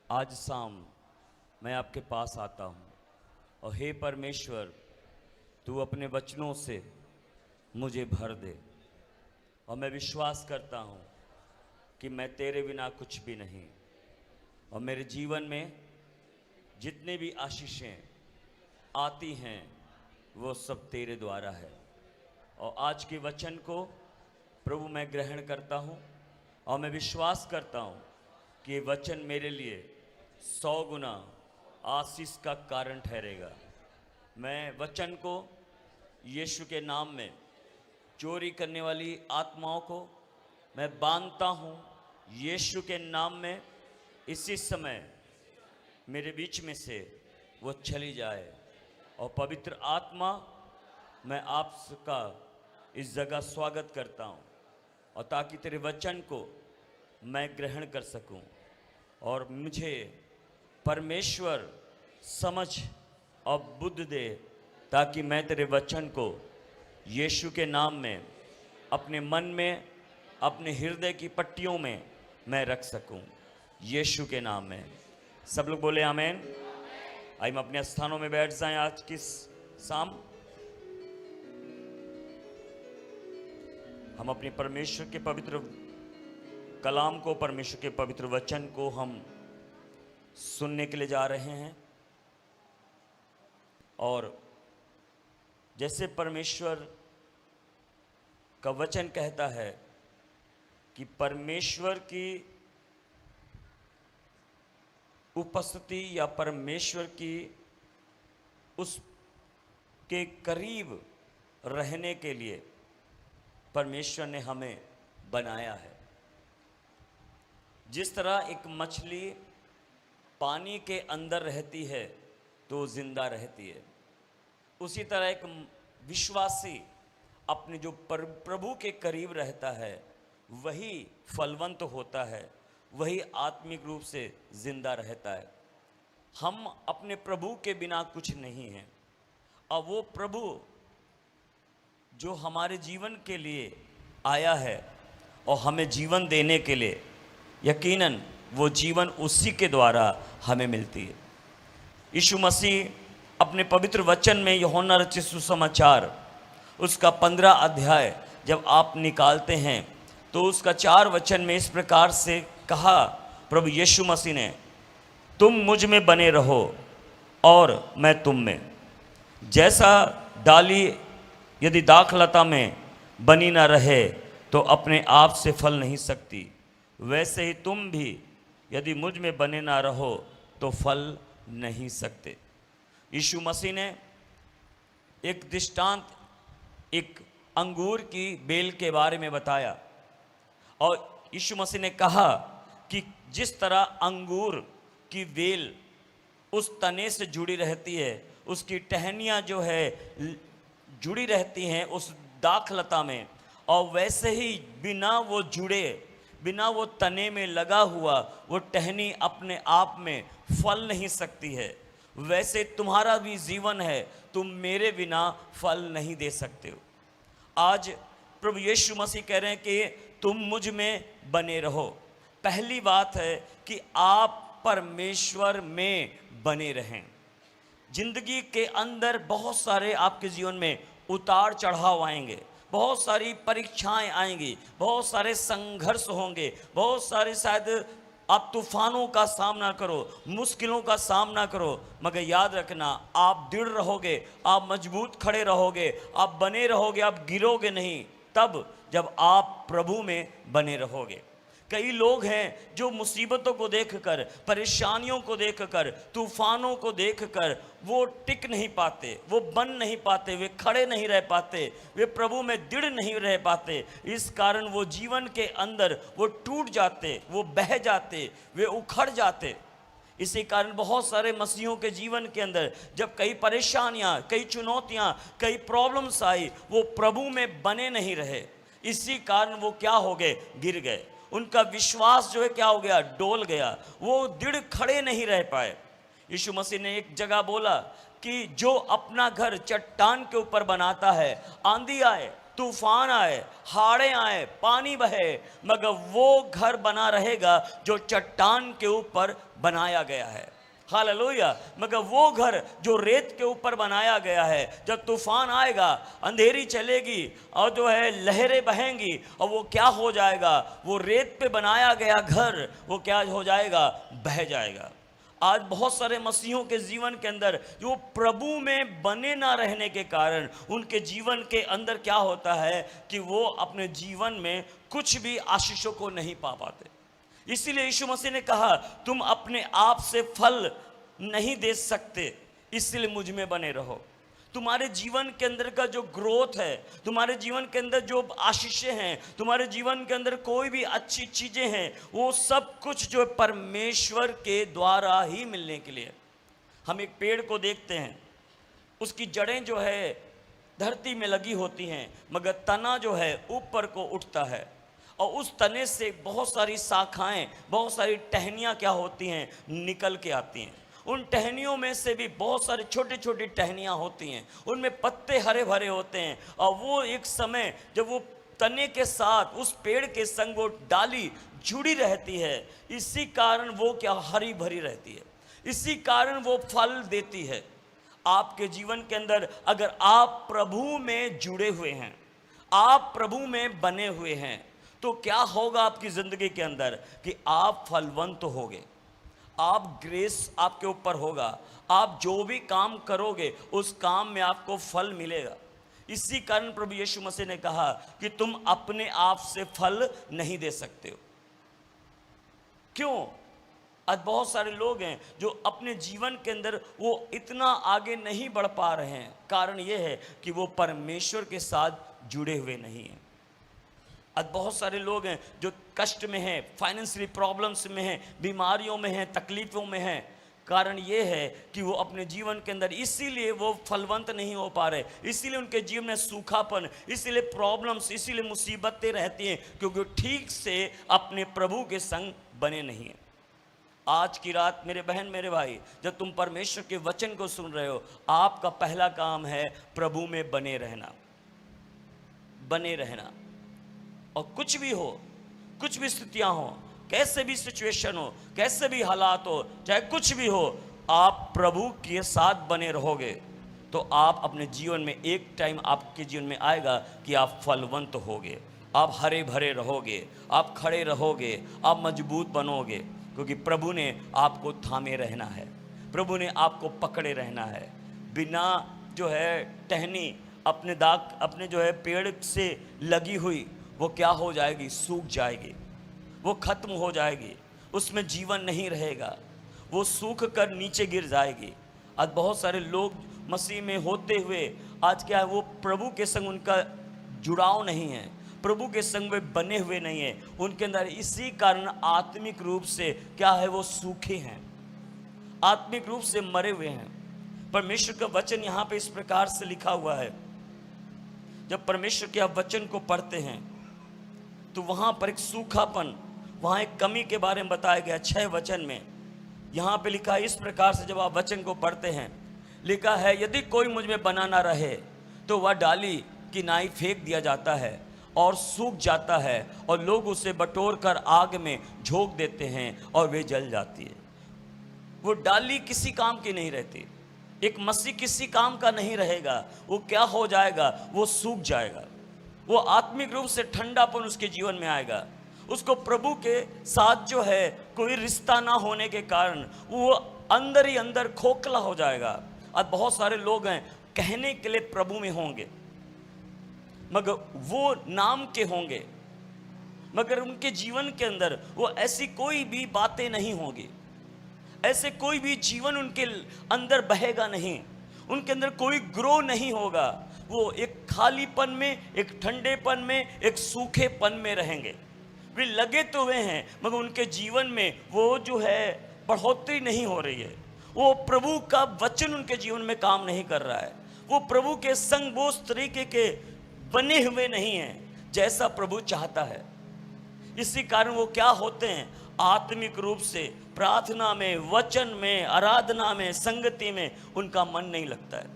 आज शाम मैं आपके पास आता हूँ और हे परमेश्वर, तू अपने वचनों से मुझे भर दे। और मैं विश्वास करता हूँ कि मैं तेरे बिना कुछ भी नहीं, और मेरे जीवन में जितने भी आशीषें आती हैं वो सब तेरे द्वारा है। और आज के वचन को प्रभु मैं ग्रहण करता हूँ और मैं विश्वास करता हूँ कि ये वचन मेरे लिए 100 गुना आशीष का कारण ठहरेगा। मैं वचन को यीशु के नाम में चोरी करने वाली आत्माओं को मैं बांधता हूँ यीशु के नाम में। इसी समय मेरे बीच में से वो चली जाए। और पवित्र आत्मा, मैं आपका इस जगह स्वागत करता हूँ, और ताकि तेरे वचन को मैं ग्रहण कर सकूं और मुझे परमेश्वर समझ और बुद्धि दे, ताकि मैं तेरे वचन को यीशु के नाम में अपने मन में, अपने हृदय की पट्टियों में मैं रख सकूं, यीशु के नाम में। सब लोग बोले आमीन। आइए हम अपने स्थानों में बैठ जाएं। आज की शाम हम अपने परमेश्वर के पवित्र कलाम को, परमेश्वर के पवित्र वचन को हम सुनने के लिए जा रहे हैं। और जैसे परमेश्वर का वचन कहता है कि परमेश्वर की उपस्थिति या परमेश्वर की उसके करीब रहने के लिए परमेश्वर ने हमें बनाया है। जिस तरह एक मछली पानी के अंदर रहती है तो जिंदा रहती है, उसी तरह एक विश्वासी अपने जो प्रभु के करीब रहता है वही फलवंत होता है, वही आत्मिक रूप से जिंदा रहता है। हम अपने प्रभु के बिना कुछ नहीं हैं, और वो प्रभु जो हमारे जीवन के लिए आया है और हमें जीवन देने के लिए, यकीनन वो जीवन उसी के द्वारा हमें मिलती है। यीशु मसीह अपने पवित्र वचन में यूहन्ना रचित सुसमाचार उसका 15 अध्याय जब आप निकालते हैं तो उसका 4 वचन में इस प्रकार से कहा प्रभु यीशु मसीह ने, तुम मुझ में बने रहो और मैं तुम में। जैसा डाली यदि दाखलता में बनी ना रहे तो अपने आप से फल नहीं सकती, वैसे ही तुम भी यदि मुझ में बने ना रहो तो फल नहीं सकते। यीशु मसीह ने एक दृष्टांत, एक अंगूर की बेल के बारे में बताया, और यीशु मसीह ने कहा कि जिस तरह अंगूर की बेल उस तने से जुड़ी रहती है, उसकी टहनियाँ जो है जुड़ी रहती हैं उस दाखलता में, और वैसे ही बिना वो जुड़े, बिना वो तने में लगा हुआ वो टहनी अपने आप में फल नहीं सकती है। वैसे तुम्हारा भी जीवन है, तुम मेरे बिना फल नहीं दे सकते हो। आज प्रभु यीशु मसीह कह रहे हैं कि तुम मुझ में बने रहो। पहली बात है कि आप परमेश्वर में बने रहें। जिंदगी के अंदर बहुत सारे आपके जीवन में उतार चढ़ाव आएंगे, बहुत सारी परीक्षाएं आएंगी, बहुत सारे संघर्ष होंगे, बहुत सारे शायद आप तूफानों का सामना करो, मुश्किलों का सामना करो, मगर याद रखना आप दृढ़ रहोगे, आप मजबूत खड़े रहोगे, आप बने रहोगे, आप गिरोगे नहीं तब जब आप प्रभु में बने रहोगे। कई लोग हैं जो मुसीबतों को देखकर, परेशानियों को देखकर, तूफानों को देखकर वो टिक नहीं पाते, वो बन नहीं पाते, वे खड़े नहीं रह पाते, वे प्रभु में दृढ़ नहीं रह पाते। इस कारण वो जीवन के अंदर वो टूट जाते, वो बह जाते, वे उखड़ जाते। इसी कारण बहुत सारे मसीहों के जीवन के अंदर जब कई परेशानियां, कई चुनौतियां, कई प्रॉब्लम्स आई, वो प्रभु में बने नहीं रहे। इसी कारण वो क्या हो गए? गिर गए। उनका विश्वास जो है क्या हो गया? डोल गया। वो दृढ़ खड़े नहीं रह पाए। यीशु मसीह ने एक जगह बोला कि जो अपना घर चट्टान के ऊपर बनाता है, आंधी आए, तूफान आए, हाड़ें आए, पानी बहे, मगर वो घर बना रहेगा जो चट्टान के ऊपर बनाया गया है। हालेलुया। मगर वो घर जो रेत के ऊपर बनाया गया है, जब तूफान आएगा, अंधेरी चलेगी और जो है लहरें बहेंगी, और वो क्या हो जाएगा, वो रेत पे बनाया गया घर वो क्या हो जाएगा, बह जाएगा। आज बहुत सारे मसीहों के जीवन के अंदर जो प्रभु में बने ना रहने के कारण उनके जीवन के अंदर क्या होता है कि वो अपने जीवन में कुछ भी आशीषों को नहीं पा पाते। इसीलिए यीशु मसीह ने कहा, तुम अपने आप से फल नहीं दे सकते, इसलिए मुझ में बने रहो। तुम्हारे जीवन के अंदर का जो ग्रोथ है, तुम्हारे जीवन के अंदर जो आशीषें हैं, तुम्हारे जीवन के अंदर कोई भी अच्छी चीजें हैं, वो सब कुछ जो परमेश्वर के द्वारा ही मिलने के लिए। हम एक पेड़ को देखते हैं, उसकी जड़ें जो है धरती में लगी होती हैं, मगर तना जो है ऊपर को उठता है, और उस तने से बहुत सारी शाखाएं, बहुत सारी टहनियाँ क्या होती हैं, निकल के आती हैं। उन टहनियों में से भी बहुत सारी छोटी छोटी टहनियाँ होती हैं, उनमें पत्ते हरे भरे होते हैं, और वो एक समय जब वो तने के साथ उस पेड़ के संग वो डाली जुड़ी रहती है, इसी कारण वो क्या हरी भरी रहती है, इसी कारण वो फल देती है। आपके जीवन के अंदर अगर आप प्रभु में जुड़े हुए हैं, आप प्रभु में बने हुए हैं, तो क्या होगा आपकी जिंदगी के अंदर कि आप फलवंत होगे, आप ग्रेस आपके ऊपर होगा, आप जो भी काम करोगे उस काम में आपको फल मिलेगा। इसी कारण प्रभु यीशु मसीह ने कहा कि तुम अपने आप से फल नहीं दे सकते हो। क्यों? आज बहुत सारे लोग हैं जो अपने जीवन के अंदर वो इतना आगे नहीं बढ़ पा रहे हैं, कारण ये है कि वो परमेश्वर के साथ जुड़े हुए नहीं हैं। आज बहुत सारे लोग हैं जो कष्ट में हैं, फाइनेंशियली प्रॉब्लम्स में हैं, बीमारियों में हैं, तकलीफ़ों में हैं। कारण ये है कि वो अपने जीवन के अंदर इसीलिए वो फलवंत नहीं हो पा रहे, इसीलिए उनके जीवन में सूखापन, इसीलिए प्रॉब्लम्स, इसीलिए मुसीबतें रहती हैं, क्योंकि ठीक से अपने प्रभु के संग बने नहीं हैं। आज की रात मेरे बहन मेरे भाई, जब तुम परमेश्वर के वचन को सुन रहे हो, आपका पहला काम है प्रभु में बने रहना, बने रहना। और कुछ भी हो, कुछ भी स्थितियां हो, कैसे भी सिचुएशन हो, कैसे भी हालात हो, चाहे कुछ भी हो, आप प्रभु के साथ बने रहोगे तो आप अपने जीवन में एक टाइम आपके जीवन में आएगा कि आप फलवंत होगे, आप हरे भरे रहोगे, आप खड़े रहोगे, आप मजबूत बनोगे, क्योंकि प्रभु ने आपको थामे रहना है, प्रभु ने आपको पकड़े रहना है। बिना जो है टहनी अपने जो है पेड़ से लगी हुई, वो क्या हो जाएगी, सूख जाएगी, वो खत्म हो जाएगी, उसमें जीवन नहीं रहेगा, वो सूख कर नीचे गिर जाएगी। आज बहुत सारे लोग मसीह में होते हुए आज क्या है, वो प्रभु के संग उनका जुड़ाव नहीं है, प्रभु के संग वे बने हुए नहीं है, उनके अंदर इसी कारण आत्मिक रूप से क्या है, वो सूखे हैं, आत्मिक रूप से मरे हुए हैं। परमेश्वर का वचन यहाँ पे इस प्रकार से लिखा हुआ है, जब परमेश्वर के आप वचन को पढ़ते हैं तो वहाँ पर एक सूखापन, वहाँ एक कमी के बारे में बताया गया 6 वचन में। यहाँ पे लिखा है इस प्रकार से, जब आप वचन को पढ़ते हैं, लिखा है, यदि कोई मुझ में बना ना रहे तो वह डाली की नाई फेंक दिया जाता है और सूख जाता है, और लोग उसे बटोर कर आग में झोंक देते हैं और वे जल जाती है। वो डाली किसी काम की नहीं रहती, एक मसीह किसी काम का नहीं रहेगा, वो क्या हो जाएगा, वो सूख जाएगा, वो आत्मिक रूप से ठंडापन उसके जीवन में आएगा। उसको प्रभु के साथ जो है कोई रिश्ता ना होने के कारण वो अंदर ही अंदर खोखला हो जाएगा। आज बहुत सारे लोग हैं कहने के लिए प्रभु में होंगे, मगर वो नाम के होंगे, मगर उनके जीवन के अंदर वो ऐसी कोई भी बातें नहीं होगी, ऐसे कोई भी जीवन उनके अंदर बहेगा नहीं, उनके अंदर कोई ग्रो नहीं होगा। वो एक खालीपन में, एक ठंडेपन में, एक सूखेपन में रहेंगे। वे लगे तो हुए हैं, मगर उनके जीवन में वो जो है बढ़ोतरी नहीं हो रही है, वो प्रभु का वचन उनके जीवन में काम नहीं कर रहा है, वो प्रभु के संग वो उस तरीके के बने हुए नहीं हैं जैसा प्रभु चाहता है। इसी कारण वो क्या होते हैं, आत्मिक रूप से प्रार्थना में, वचन में, आराधना में, संगति में उनका मन नहीं लगता है।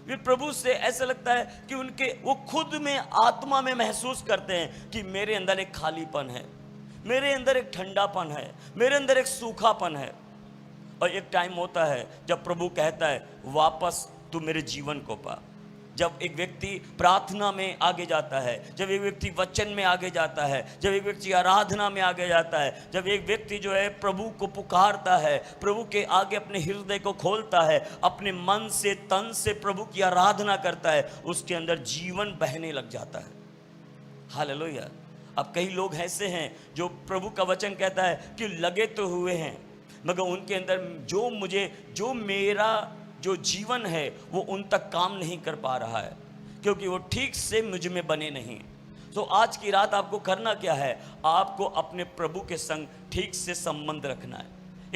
वे प्रभु से ऐसा लगता है कि वो खुद में आत्मा में महसूस करते हैं कि मेरे अंदर एक खालीपन है, मेरे अंदर एक ठंडापन है, मेरे अंदर एक सूखापन है। और एक टाइम होता है जब प्रभु कहता है वापस तू मेरे जीवन को पा। जब एक व्यक्ति प्रार्थना में आगे जाता है, जब एक व्यक्ति वचन में आगे जाता है, जब एक व्यक्ति आराधना में आगे जाता है, जब एक व्यक्ति जो है प्रभु को पुकारता है, प्रभु के आगे अपने हृदय को खोलता है, अपने मन से तन से प्रभु की आराधना करता है, उसके अंदर जीवन बहने लग जाता है। हालेलुया। अब कई लोग ऐसे हैं जो प्रभु का वचन कहता है कि लगे तो हुए हैं, मगर उनके अंदर जो मेरा जो जीवन है वो उन तक काम नहीं कर पा रहा है, क्योंकि वो ठीक से मुझ में बने नहीं। तो आज की रात आपको करना क्या है? आपको अपने प्रभु के संग ठीक से संबंध रखना है,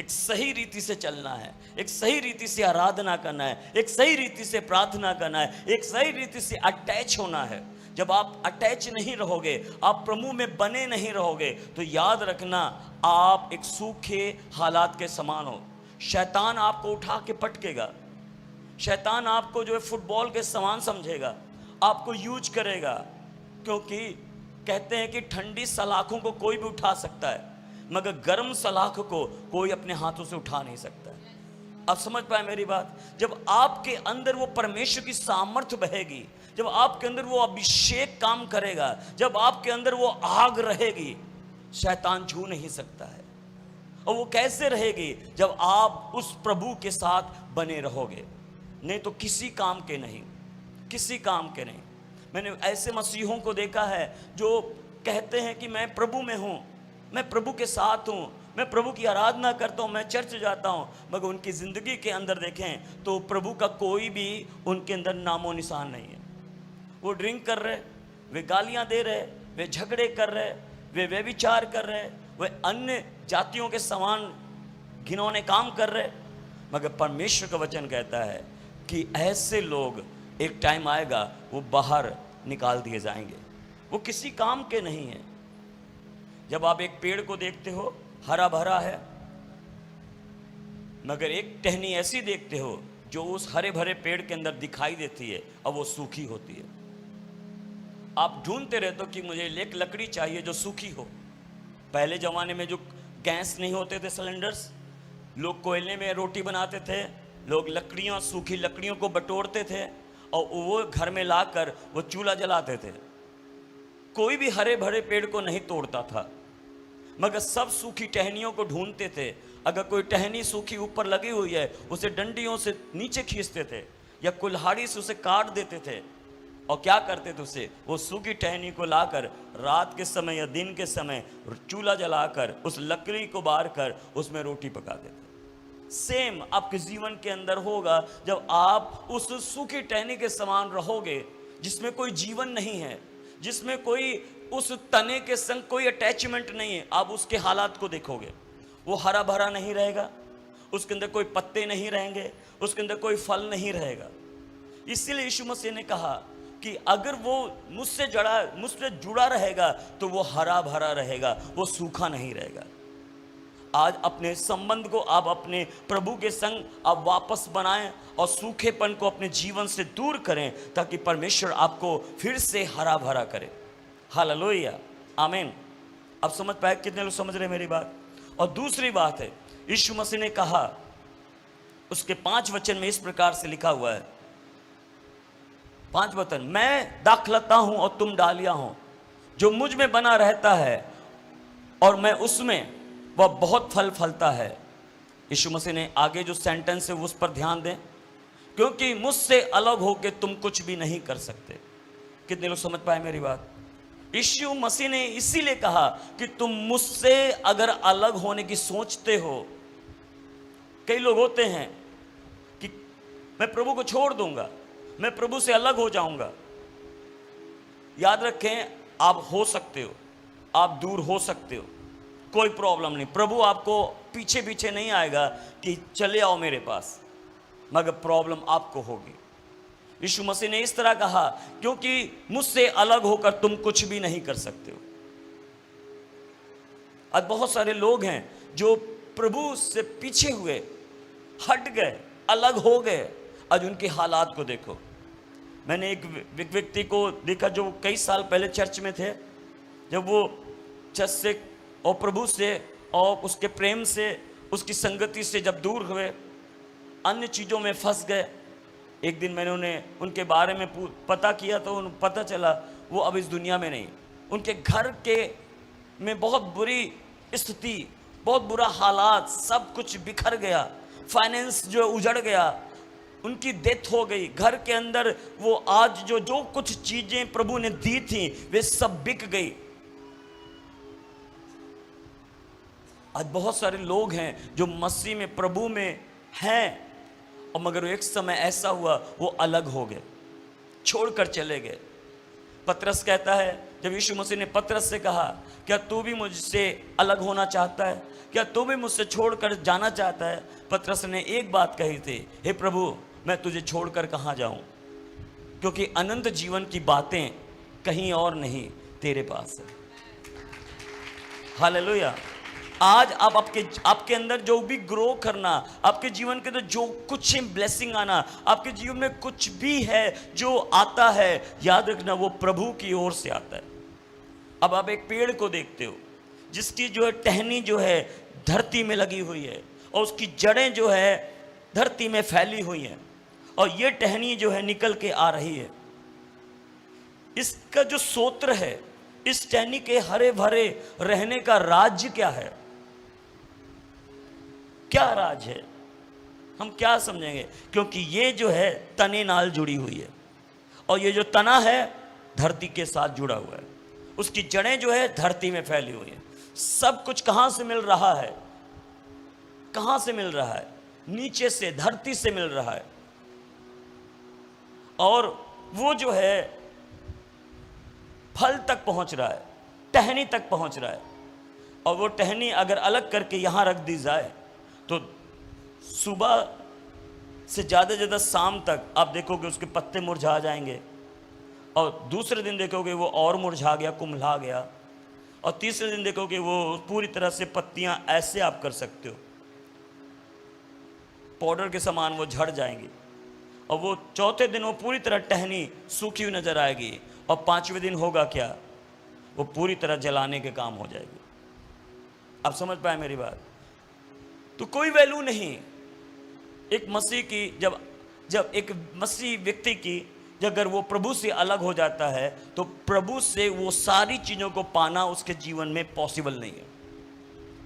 एक सही रीति से चलना है, एक सही रीति से आराधना करना है, एक सही रीति से प्रार्थना करना है, एक सही रीति से अटैच होना है। जब आप अटैच नहीं रहोगे, आप प्रभु में बने नहीं रहोगे, तो याद रखना आप एक सूखे हालात के समान हो। शैतान आपको उठा के पटकेगा, शैतान आपको जो है फुटबॉल के समान समझेगा, आपको यूज करेगा, क्योंकि कहते हैं कि ठंडी सलाखों को कोई भी उठा सकता है, मगर गर्म सलाख को कोई अपने हाथों से उठा नहीं सकता। आप समझ पाए मेरी बात? जब आपके अंदर वो परमेश्वर की सामर्थ्य बहेगी, जब आपके अंदर वो अभिषेक काम करेगा, जब आपके अंदर वो आग रहेगी, शैतान छू नहीं सकता है। और वो कैसे रहेगी? जब आप उस प्रभु के साथ बने रहोगे, नहीं तो किसी काम के नहीं, किसी काम के नहीं। मैंने ऐसे मसीहों को देखा है जो कहते हैं कि मैं प्रभु में हूँ, मैं प्रभु के साथ हूँ, मैं प्रभु की आराधना करता हूँ, मैं चर्च जाता हूँ, मगर उनकी ज़िंदगी के अंदर देखें तो प्रभु का कोई भी उनके अंदर नामो निशान नहीं है। वो ड्रिंक कर रहे, वे गालियाँ दे रहे, वे झगड़े कर रहे, वे व्यभिचार कर रहे, वे अन्य जातियों के समान घिनौने काम कर रहे, मगर परमेश्वर का वचन कहता है कि ऐसे लोग एक टाइम आएगा वो बाहर निकाल दिए जाएंगे, वो किसी काम के नहीं है। जब आप एक पेड़ को देखते हो हरा भरा है, मगर एक टहनी ऐसी देखते हो जो उस हरे भरे पेड़ के अंदर दिखाई देती है और वो सूखी होती है। आप ढूंढते रहते हो कि मुझे एक लकड़ी चाहिए जो सूखी हो। पहले ज़माने में जो गैस नहीं होते थे सिलेंडर्स, लोग कोयले में रोटी बनाते थे, लोग लकड़ियों, सूखी लकड़ियों को बटोरते थे और वो घर में लाकर वो चूल्हा जलाते थे। कोई भी हरे भरे पेड़ को नहीं तोड़ता था, मगर सब सूखी टहनियों को ढूंढते थे। अगर कोई टहनी सूखी ऊपर लगी हुई है, उसे डंडियों से नीचे खींचते थे या कुल्हाड़ी से उसे काट देते थे। और क्या करते थे? उसे वो सूखी टहनी को लाकर रात के समय या दिन के समय चूल्हा जलाकर उस लकड़ी को बार कर उसमें रोटी पकाते थे। सेम आपके जीवन के अंदर होगा जब आप उस सूखी टहनी के समान रहोगे, जिसमें कोई जीवन नहीं है, जिसमें कोई उस तने के संग कोई अटैचमेंट नहीं है। आप उसके हालात को देखोगे, वो हरा भरा नहीं रहेगा, उसके अंदर कोई पत्ते नहीं रहेंगे, उसके अंदर कोई फल नहीं रहेगा। इसीलिए यीशु मसीह ने कहा कि अगर वो मुझसे जुड़ा रहेगा तो वो हरा भरा रहेगा, वो सूखा नहीं रहेगा। आज अपने संबंध को आप अपने प्रभु के संग आप वापस बनाएं और सूखेपन को अपने जीवन से दूर करें, ताकि परमेश्वर आपको फिर से हरा भरा करे। हालेलुया, आमीन। अब समझ पाए? कितने लोग समझ रहे मेरी बात? और दूसरी बात है, यीशु मसीह ने कहा, उसके 5 वचन में इस प्रकार से लिखा हुआ है, 5 वचन, मैं दाखलता हूं और तुम डालियां हो, जो मुझ में बना रहता है और मैं उसमें, वह बहुत फल फलता है। यीशु मसीह ने आगे जो सेंटेंस है उस पर ध्यान दें, क्योंकि मुझसे अलग होकर तुम कुछ भी नहीं कर सकते। कितने लोग समझ पाए मेरी बात? यीशु मसीह ने इसीलिए कहा कि तुम मुझसे अगर अलग होने की सोचते हो, कई लोग होते हैं कि मैं प्रभु को छोड़ दूंगा, मैं प्रभु से अलग हो जाऊंगा। याद रखें, आप हो सकते हो, आप दूर हो सकते हो, कोई प्रॉब्लम नहीं। प्रभु आपको पीछे पीछे नहीं आएगा कि चले आओ मेरे पास, मगर प्रॉब्लम आपको होगी। यीशु मसीह ने इस तरह कहा, क्योंकि मुझसे अलग होकर तुम कुछ भी नहीं कर सकते हो। आज बहुत सारे लोग हैं जो प्रभु से पीछे हुए, हट गए, अलग हो गए। आज उनके हालात को देखो। मैंने एक व्यक्ति को देखा जो कई साल पहले चर्च में थे। जब वो चर्च से और प्रभु से और उसके प्रेम से, उसकी संगति से जब दूर हुए, अन्य चीज़ों में फंस गए। एक दिन मैंने उनके बारे में पता किया तो उन्हें पता चला वो अब इस दुनिया में नहीं। उनके घर के में बहुत बुरी स्थिति, बहुत बुरा हालात, सब कुछ बिखर गया, फाइनेंस जो उजड़ गया, उनकी डेथ हो गई। घर के अंदर वो आज जो कुछ चीजें प्रभु ने दी थी वे सब बिक गई। आज बहुत सारे लोग हैं जो मसीह में, प्रभु में हैं, और मगर एक समय ऐसा हुआ वो अलग हो गए, छोड़कर चले गए। पतरस कहता है, जब यीशु मसीह ने पतरस से कहा, क्या तू भी मुझसे अलग होना चाहता है? क्या तू भी मुझसे छोड़कर जाना चाहता है? पतरस ने एक बात कही थी, हे प्रभु, मैं तुझे छोड़कर कहाँ जाऊं, क्योंकि अनंत जीवन की बातें कहीं और नहीं, तेरे पास है। हालेलुया। आज आप आपके अंदर जो भी ग्रो करना, आपके जीवन के अंदर जो कुछ ब्लेसिंग आना, आपके जीवन में कुछ भी है जो आता है, याद रखना वो प्रभु की ओर से आता है। अब आप एक पेड़ को देखते हो जिसकी जो है टहनी जो है धरती में लगी हुई है, और उसकी जड़ें जो है धरती में फैली हुई हैं, और ये टहनी जो है निकल के आ रही है। इसका जो सूत्र है, इस टहनी के हरे भरे रहने का राज्य क्या है? क्या राज है? हम क्या समझेंगे? क्योंकि ये जो है तने नाल जुड़ी हुई है, और ये जो तना है धरती के साथ जुड़ा हुआ है, उसकी जड़ें जो है धरती में फैली हुई है। सब कुछ कहां से मिल रहा है? कहां से मिल रहा है? नीचे से, धरती से मिल रहा है। और वो जो है फल तक पहुंच रहा है, टहनी तक पहुंच रहा है। और वो टहनी अगर अलग करके यहां रख दी जाए तो सुबह से ज़्यादा ज़्यादा शाम तक आप देखोगे उसके पत्ते मुरझा जाएंगे, और दूसरे दिन देखोगे वो और मुरझा गया, कुम्हला गया, और तीसरे दिन देखोगे वो पूरी तरह से पत्तियां ऐसे आप कर सकते हो पाउडर के समान वो झड़ जाएंगी, और वो चौथे दिन वो पूरी तरह टहनी सूखी हुई नजर आएगी, और पांचवें दिन होगा क्या? वो पूरी तरह जलाने के काम हो जाएगी। आप समझ पाए मेरी बात? तो कोई वैल्यू नहीं एक मसीह की, जब एक मसीह व्यक्ति की अगर वो प्रभु से अलग हो जाता है तो प्रभु से वो सारी चीज़ों को पाना उसके जीवन में पॉसिबल नहीं है।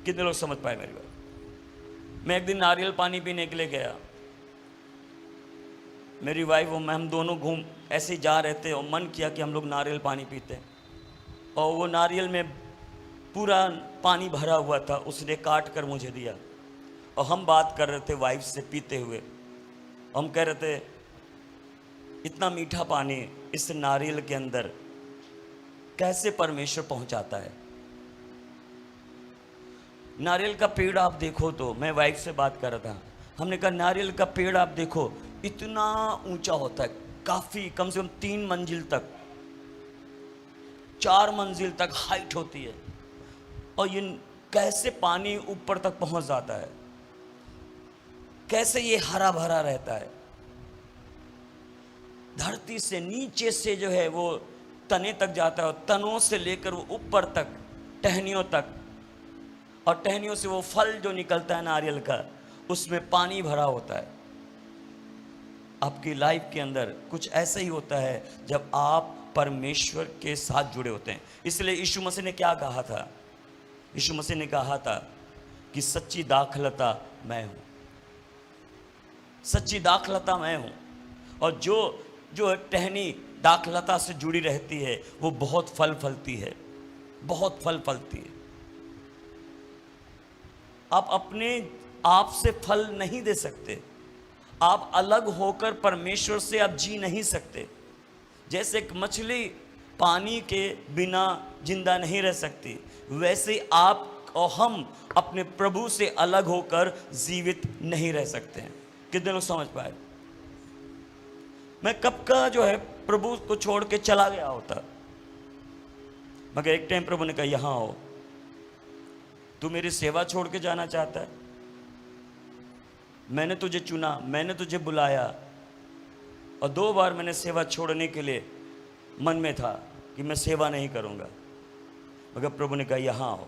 कितने लोग समझ पाए मेरी बात? मैं एक दिन नारियल पानी पीने के लिए गया, मेरी वाइफ और मैं, हम दोनों घूम ऐसे ही जा रहे थे, और मन किया कि हम लोग नारियल पानी पीते, और वो नारियल में पूरा पानी भरा हुआ था, उसने काट कर मुझे दिया, और हम बात कर रहे थे वाइफ से पीते हुए। हम कह रहे थे इतना मीठा पानी इस नारियल के अंदर कैसे परमेश्वर पहुंचाता है। नारियल का पेड़ आप देखो, तो मैं वाइफ से बात कर रहा था, हमने कहा नारियल का पेड़ आप देखो इतना ऊंचा होता है, काफ़ी कम से कम 3 मंजिल तक, 4 मंजिल तक हाइट होती है, और ये कैसे पानी ऊपर तक पहुंच जाता है, कैसे ये हरा भरा रहता है। धरती से नीचे से जो है वो तने तक जाता है, और तनों से लेकर वो ऊपर तक, टहनियों तक, और टहनियों से वो फल जो निकलता है नारियल का, उसमें पानी भरा होता है। आपकी लाइफ के अंदर कुछ ऐसा ही होता है जब आप परमेश्वर के साथ जुड़े होते हैं। इसलिए यीशु मसीह ने क्या कहा था? यीशु मसीह ने कहा था कि सच्ची दाखलता मैं हूँ, सच्ची दाखलता मैं हूँ, और जो टहनी दाखलता से जुड़ी रहती है वो बहुत फल फलती है, बहुत फल फलती है। आप अपने आप से फल नहीं दे सकते, आप अलग होकर परमेश्वर से आप जी नहीं सकते। जैसे एक मछली पानी के बिना जिंदा नहीं रह सकती, वैसे आप और हम अपने प्रभु से अलग होकर जीवित नहीं रह सकते हैं। कितने लोग समझ पाए? मैं कब का जो है प्रभु को छोड़ के चला गया होता, मगर एक टाइम प्रभु ने कहा यहां आओ, तू मेरी सेवा छोड़ के जाना चाहता है? मैंने तुझे चुना, मैंने तुझे बुलाया, और 2 बार मैंने सेवा छोड़ने के लिए मन में था कि मैं सेवा नहीं करूंगा, मगर प्रभु ने कहा यहाँ आओ,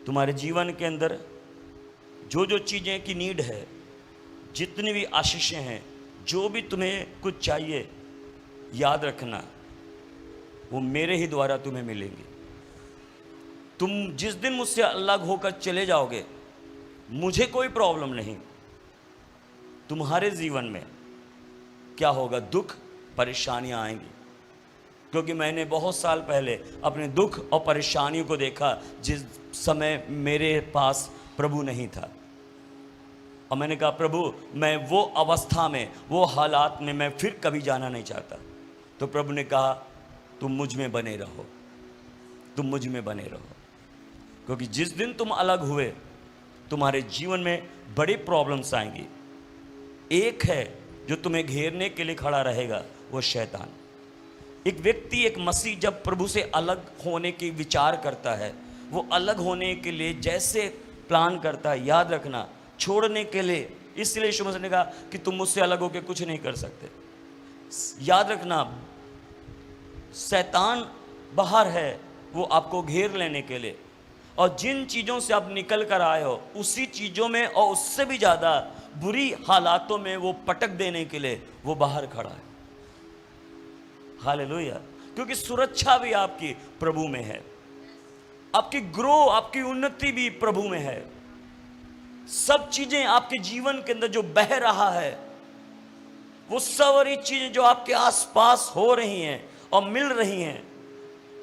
तुम्हारे जीवन के अंदर जो जो चीज़ें की नीड है, जितनी भी आशीषें हैं, जो भी तुम्हें कुछ चाहिए, याद रखना वो मेरे ही द्वारा तुम्हें मिलेंगे। तुम जिस दिन मुझसे अलग होकर चले जाओगे, मुझे कोई प्रॉब्लम नहीं, तुम्हारे जीवन में क्या होगा, दुख परेशानियां आएंगी। क्योंकि मैंने बहुत साल पहले अपने दुख और परेशानियों को देखा जिस समय मेरे पास प्रभु नहीं था, और मैंने कहा प्रभु मैं वो अवस्था में, वो हालात में मैं फिर कभी जाना नहीं चाहता। तो प्रभु ने कहा तुम मुझ में बने रहो, तुम मुझ में बने रहो, क्योंकि जिस दिन तुम अलग हुए तुम्हारे जीवन में बड़ी प्रॉब्लम्स आएंगी। एक है जो तुम्हें घेरने के लिए खड़ा रहेगा, वो शैतान। एक व्यक्ति, एक मसीह जब प्रभु से अलग होने की विचार करता है, वो अलग होने के लिए जैसे प्लान करता है, याद रखना छोड़ने के लिए, इसलिए यीशु मसीह ने कहा कि तुम मुझसे अलग होकर कुछ नहीं कर सकते। याद रखना शैतान बाहर है, वो आपको घेर लेने के लिए, और जिन चीज़ों से आप निकल कर आए हो उसी चीज़ों में और उससे भी ज़्यादा बुरी हालातों में वो पटक देने के लिए वो बाहर खड़ा है। हालेलुया। क्योंकि सुरक्षा भी आपकी प्रभु में है, आपकी ग्रो, आपकी उन्नति भी प्रभु में है। सब चीजें आपके जीवन के अंदर जो बह रहा है, वो सारी चीजें जो आपके आसपास हो रही हैं और मिल रही हैं,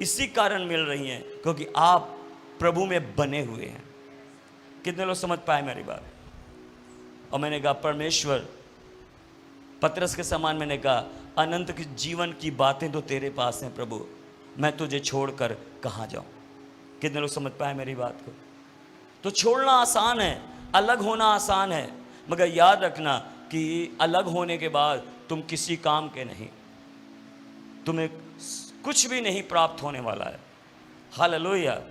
इसी कारण मिल रही हैं क्योंकि आप प्रभु में बने हुए हैं। कितने लोग समझ पाए मेरी बात? और मैंने कहा परमेश्वर, पतरस के समान मैंने कहा अनंत की जीवन की बातें तो तेरे पास हैं प्रभु, मैं तुझे छोड़कर कहाँ जाऊं। कितने लोग समझ पाए मेरी बात को? तो छोड़ना आसान है, अलग होना आसान है, मगर याद रखना कि अलग होने के बाद तुम किसी काम के नहीं, तुम्हें कुछ भी नहीं प्राप्त होने वाला है। हालेलुया।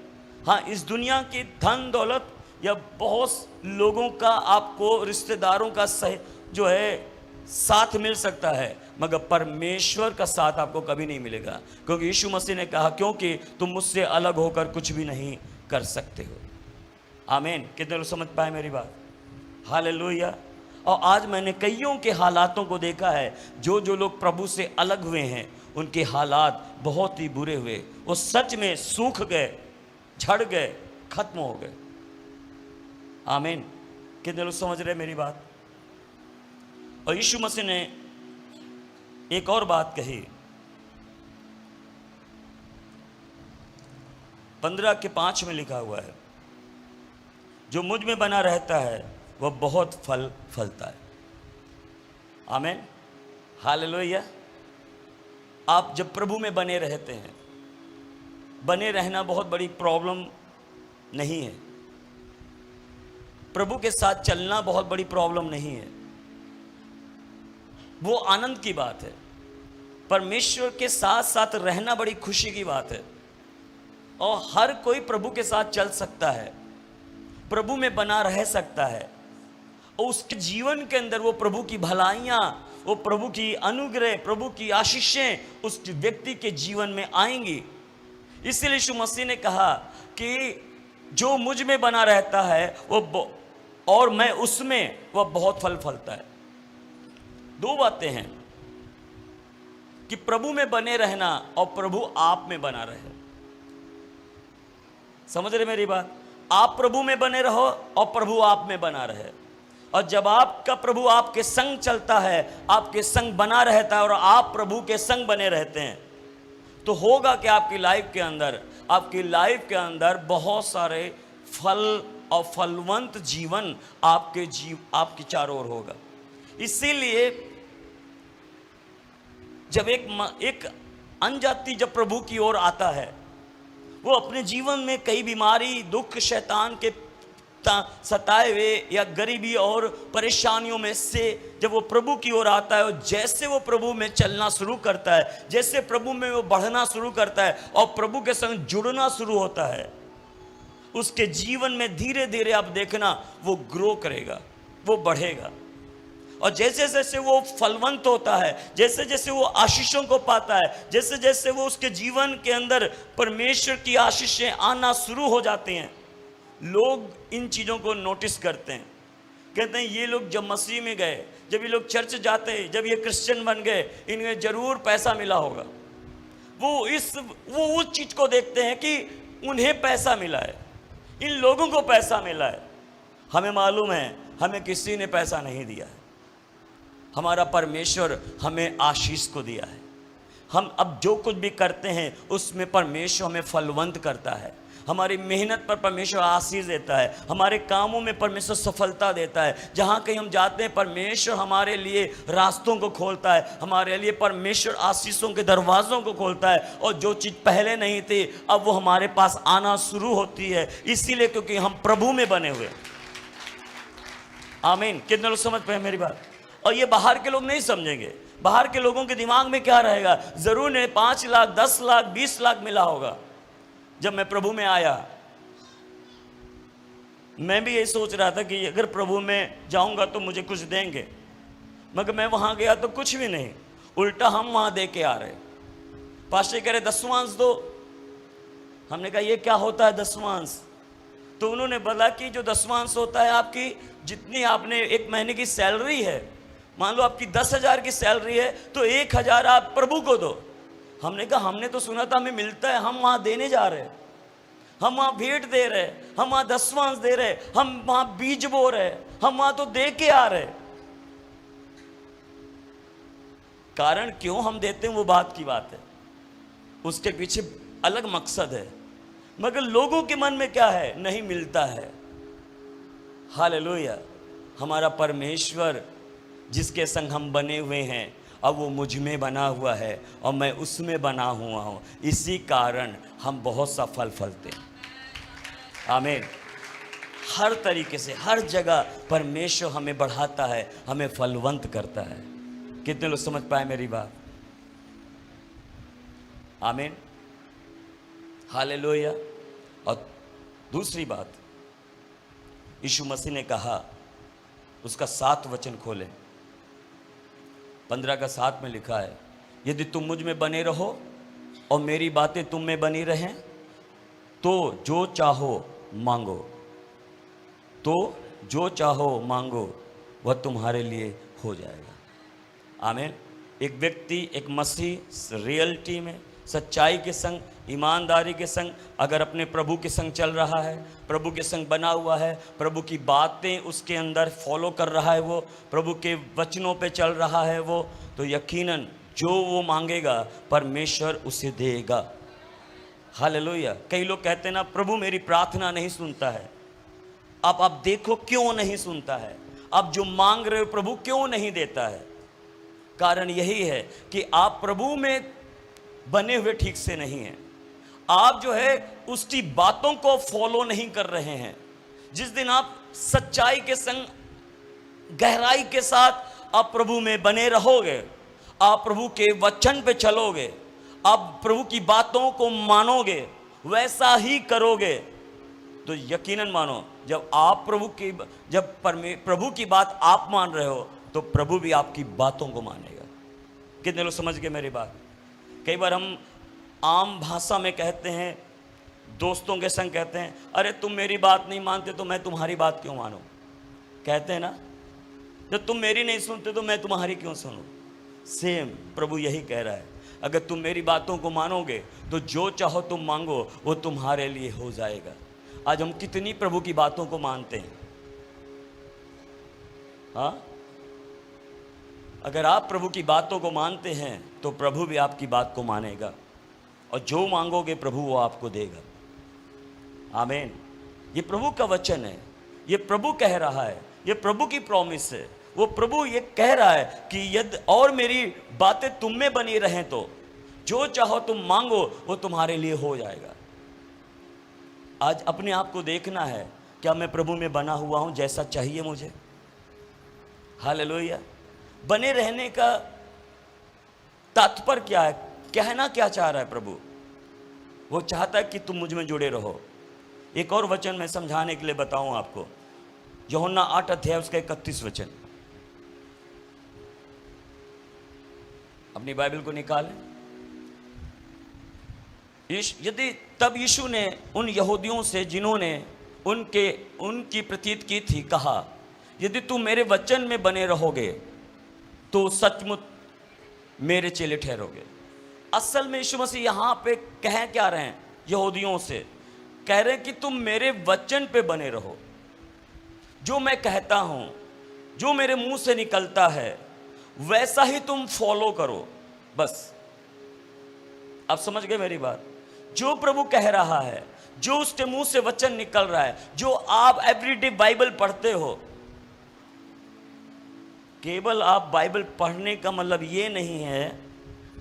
हाँ, इस दुनिया की धन दौलत या बहुत लोगों का, आपको रिश्तेदारों का जो है साथ मिल सकता है, मगर परमेश्वर का साथ आपको कभी नहीं मिलेगा, क्योंकि यीशु मसीह ने कहा क्योंकि तुम मुझसे अलग होकर कुछ भी नहीं कर सकते हो। आमीन। कितने लोग समझ पाए मेरी बात? हालेलुया। और आज मैंने कईयों के हालातों को देखा है, जो जो लोग प्रभु से अलग हुए हैं उनके हालात बहुत ही बुरे हुए, वो सच में सूख गए, झड़ गए, खत्म हो गए। आमीन। कितने लोग समझ रहे मेरी बात? और यीशु मसीह ने एक और बात कही, 15:5 में लिखा हुआ है, जो मुझ में बना रहता है वह बहुत फल फलता है। आमीन। हालेलुया। आप जब प्रभु में बने रहते हैं, बने रहना बहुत बड़ी प्रॉब्लम नहीं है, प्रभु के साथ चलना बहुत बड़ी प्रॉब्लम नहीं है, वो आनंद की बात है। परमेश्वर के साथ साथ रहना बड़ी खुशी की बात है, और हर कोई प्रभु के साथ चल सकता है, प्रभु में बना रह सकता है, और उसके जीवन के अंदर वो प्रभु की भलाइयाँ, वो प्रभु की अनुग्रह, प्रभु की आशीषें उस व्यक्ति के जीवन में आएंगी। इसलिए यीशु मसीह ने कहा कि जो मुझ में बना रहता है वो और मैं उसमें, वह बहुत फल फलता है। दो बातें हैं कि प्रभु में बने रहना और प्रभु आप में बना रहे। समझ रहे मेरी बात? आप प्रभु में बने रहो और प्रभु आप में बना रहे। और जब आपका प्रभु आपके संग चलता है, आपके संग बना रहता है और आप प्रभु के संग बने रहते हैं, तो होगा कि आपकी लाइफ के अंदर बहुत सारे फल और फलवंत जीवन आपके चारों ओर होगा। इसीलिए जब एक अनजाति जब प्रभु की ओर आता है, वो अपने जीवन में कई बीमारी, दुख, शैतान के सताए हुए या गरीबी और परेशानियों में से जब वो प्रभु की ओर आता है, और जैसे वो प्रभु में चलना शुरू करता है, जैसे प्रभु में वो बढ़ना शुरू करता है और प्रभु के संग जुड़ना शुरू होता है, उसके जीवन में धीरे धीरे आप देखना वो ग्रो करेगा, वो बढ़ेगा। और जैसे जैसे वो फलवंत होता है, जैसे जैसे वो आशीषों को पाता है, जैसे जैसे वो उसके जीवन के अंदर परमेश्वर की आशीषें आना शुरू हो जाती हैं, लोग इन चीज़ों को नोटिस करते हैं, कहते हैं ये लोग जब मसीह में गए, जब ये लोग चर्च जाते, जब ये क्रिश्चियन बन गए, इन्हें जरूर पैसा मिला होगा। वो उस चीज को देखते हैं कि उन्हें पैसा मिला है, इन लोगों को पैसा मिला है। हमें मालूम है हमें किसी ने पैसा नहीं दिया है, हमारा परमेश्वर हमें आशीष को दिया है। हम अब जो कुछ भी करते हैं उसमें परमेश्वर हमें फलवंत करता है, हमारी मेहनत पर परमेश्वर आशीष देता है, हमारे कामों में परमेश्वर सफलता देता है। जहाँ कहीं हम जाते हैं परमेश्वर हमारे लिए रास्तों को खोलता है, हमारे लिए परमेश्वर आशीषों के दरवाज़ों को खोलता है, और जो चीज़ पहले नहीं थी अब वो हमारे पास आना शुरू होती है, इसीलिए क्योंकि हम प्रभु में बने हुए। आमीन। कितने लोग समझ पाए मेरी बात? और ये बाहर के लोग नहीं समझेंगे। बाहर के लोगों के दिमाग में क्या रहेगा, जरूर ने 5 लाख 10 लाख 20 लाख मिला होगा। जब मैं प्रभु में आया मैं भी यही सोच रहा था कि अगर प्रभु में जाऊंगा तो मुझे कुछ देंगे, मगर मैं वहां गया तो कुछ भी नहीं, उल्टा हम वहां दे के आ रहे। पास्टर कह रहे दसवांश दो। हमने कहा ये क्या होता है दसवांश? तो उन्होंने बोला कि जो दसवांश होता है आपकी जितनी आपने एक महीने की सैलरी है, मान लो आपकी 10,000 की सैलरी है तो 1,000 आप प्रभु को दो। हमने कहा हमने तो सुना था हमें मिलता है, हम वहां देने जा रहे हैं, हम वहां भेंट दे रहे, हम वहां दसवांश दे रहे, हम वहां बीज बो रहे, हम वहां तो दे के आ रहे। कारण क्यों हम देते हैं वो बात की बात है, उसके पीछे अलग मकसद है, मगर लोगों के मन में क्या है, नहीं मिलता है। हालेलुया। हमारा परमेश्वर जिसके संग हम बने हुए हैं अब वो मुझ में बना हुआ है और मैं उसमें बना हुआ हूँ, इसी कारण हम बहुत सा फल फलते हैं। आमीन। हर तरीके से हर जगह परमेश्वर हमें बढ़ाता है, हमें फलवंत करता है। कितने लोग समझ पाए मेरी बात? आमीन। हालेलुया। और दूसरी बात, यीशु मसीह ने कहा, उसका 7 वचन खोलें, 15 का 7 में लिखा है, यदि तुम मुझ में बने रहो और मेरी बातें तुम में बनी रहें तो जो चाहो मांगो, तो जो चाहो मांगो वह तुम्हारे लिए हो जाएगा। आमीन। एक व्यक्ति एक मसीह रियलिटी में सच्चाई के संग, ईमानदारी के संग अगर अपने प्रभु के संग चल रहा है, प्रभु के संग बना हुआ है, प्रभु की बातें उसके अंदर फॉलो कर रहा है, वो प्रभु के वचनों पे चल रहा है वो, तो यकीनन जो वो मांगेगा परमेश्वर उसे देगा। हालेलुया। कई लोग कहते हैं ना प्रभु मेरी प्रार्थना नहीं सुनता है। अब आप देखो क्यों नहीं सुनता है, आप जो मांग रहे हो प्रभु क्यों नहीं देता है। कारण यही है कि आप प्रभु में बने हुए ठीक से नहीं हैं, आप जो है उसकी बातों को फॉलो नहीं कर रहे हैं। जिस दिन आप सच्चाई के संग गहराई के साथ आप प्रभु में बने रहोगे, आप प्रभु के वचन पे चलोगे, आप प्रभु की बातों को मानोगे, वैसा ही करोगे, तो यकीनन मानो जब आप प्रभु की बात आप मान रहे हो तो प्रभु भी आपकी बातों को मानेगा। कितने लोग समझ गए मेरी बात? कई बार हम आम भाषा में कहते हैं, दोस्तों के संग कहते हैं, अरे तुम मेरी बात नहीं मानते तो मैं तुम्हारी बात क्यों मानूं? कहते हैं ना, जब तुम मेरी नहीं सुनते तो मैं तुम्हारी क्यों सुनूं? सेम प्रभु यही कह रहा है, अगर तुम मेरी बातों को मानोगे तो जो चाहो तुम मांगो वो तुम्हारे लिए हो जाएगा। आज हम कितनी प्रभु की बातों को मानते हैं? हाँ, अगर आप प्रभु की बातों को मानते हैं तो प्रभु भी आपकी बात को मानेगा, और जो मांगोगे प्रभु वो आपको देगा। आमीन। ये प्रभु का वचन है, ये प्रभु कह रहा है, ये प्रभु की प्रॉमिस है। वो प्रभु ये कह रहा है कि यदि और मेरी बातें तुम में बनी रहें तो जो चाहो तुम मांगो वो तुम्हारे लिए हो जाएगा। आज अपने आप को देखना है, क्या मैं प्रभु में बना हुआ हूं जैसा चाहिए मुझे? हालेलुया। बने रहने का तात्पर्य क्या है? कहना क्या चाह रहा है प्रभु? वो चाहता है कि तुम मुझ में जुड़े रहो। एक और वचन मैं समझाने के लिए बताऊं आपको, यूहन्ना 8 अध्याय उसका 31 वचन। अपनी बाइबल को निकालें। यदि तब यीशु ने उन यहूदियों से जिन्होंने उनकी प्रतीत की थी, कहा यदि तुम मेरे वचन में बने रहोगे तो सचमुच मेरे चेले ठहरोगे। असल में यीशु मसीह यहां पे कह क्या रहे हैं यहूदियों से? कह रहे हैं कि तुम मेरे वचन पे बने रहो, जो मैं कहता हूं, जो मेरे मुंह से निकलता है वैसा ही तुम फॉलो करो। बस आप समझ गए मेरी बात? जो प्रभु कह रहा है, जो उसके मुंह से वचन निकल रहा है, जो आप एवरीडे बाइबल पढ़ते हो, केवल आप बाइबल पढ़ने का मतलब ये नहीं है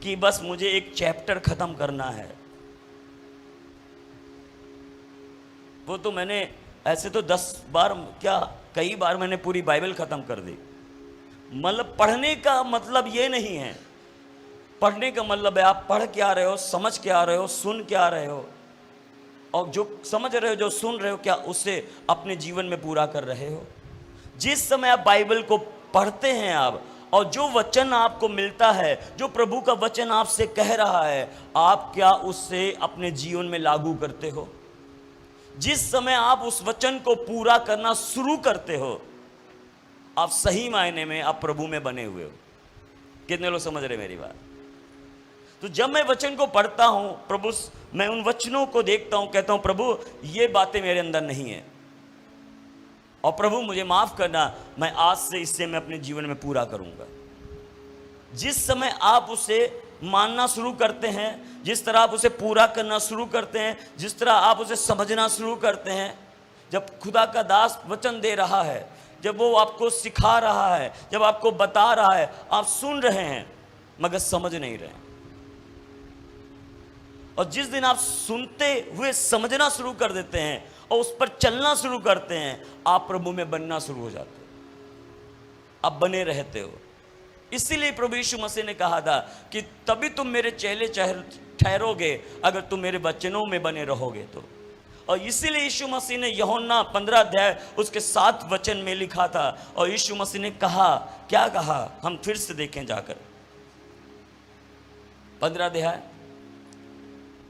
कि बस मुझे एक चैप्टर खत्म करना है। वो तो मैंने ऐसे तो 10 बार क्या कई बार मैंने पूरी बाइबल खत्म कर दी। मतलब पढ़ने का मतलब ये नहीं है। पढ़ने का मतलब है आप पढ़ के आ रहे हो, समझ के आ रहे हो, सुन के आ रहे हो, और जो समझ रहे हो, जो सुन रहे हो, क्या उसे अपने जीवन में पूरा कर रहे हो। जिस समय आप बाइबल को पढ़ते हैं आप, और जो वचन आपको मिलता है, जो प्रभु का वचन आपसे कह रहा है, आप क्या उससे अपने जीवन में लागू करते हो? जिस समय आप उस वचन को पूरा करना शुरू करते हो, आप सही मायने में आप प्रभु में बने हुए हो। कितने लोग समझ रहे मेरी बात? तो जब मैं वचन को पढ़ता हूं प्रभु, मैं उन वचनों को देखता हूं, कहता हूं प्रभु ये बातें मेरे अंदर नहीं है, और प्रभु मुझे माफ करना, मैं आज से इससे मैं अपने जीवन में पूरा करूंगा। जिस समय आप उसे मानना शुरू करते हैं, जिस तरह आप उसे पूरा करना शुरू करते हैं, जिस तरह आप उसे समझना शुरू करते हैं, जब खुदा का दास वचन दे रहा है, जब वो आपको सिखा रहा है, जब आपको बता रहा है, आप सुन रहे हैं मगर समझ नहीं रहे हैं, और जिस दिन आप सुनते हुए समझना शुरू कर देते हैं और उस पर चलना शुरू करते हैं, आप प्रभु में बनना शुरू हो जाते हो, आप बने रहते हो। इसीलिए प्रभु यीशु मसीह ने कहा था कि तभी तुम मेरे चेले ठहरोगे अगर तुम मेरे वचनों में बने रहोगे तो। और इसीलिए यीशु मसीह ने यूहन्ना 15 अध्याय उसके 7 वचन में लिखा था, और यीशु मसीह ने कहा, क्या कहा, हम फिर से देखें जाकर 15 अध्याय,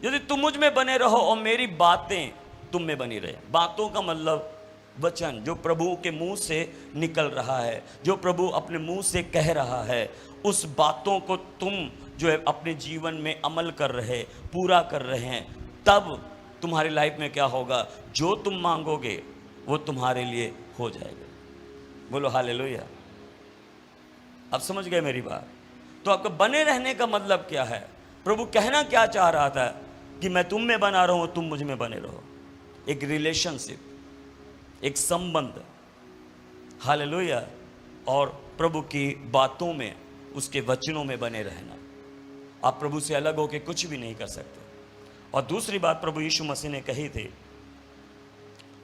यदि तुम मुझ में बने रहो और मेरी बातें तुम में बनी रहे। बातों का मतलब वचन, जो प्रभु के मुंह से निकल रहा है, जो प्रभु अपने मुंह से कह रहा है, उस बातों को तुम जो है अपने जीवन में अमल कर रहे, पूरा कर रहे हैं, तब तुम्हारी लाइफ में क्या होगा? जो तुम मांगोगे वो तुम्हारे लिए हो जाएगा। बोलो हालेलुया। अब समझ गए मेरी बात? तो आपका बने रहने का मतलब क्या है? प्रभु कहना क्या चाह रहा था कि मैं तुम में बना रहूं, तुम मुझ में बने रहो। एक रिलेशनशिप, एक संबंध, हालेलुया। और प्रभु की बातों में, उसके वचनों में बने रहना। आप प्रभु से अलग होकर कुछ भी नहीं कर सकते। और दूसरी बात प्रभु यीशु मसीह ने कही थी,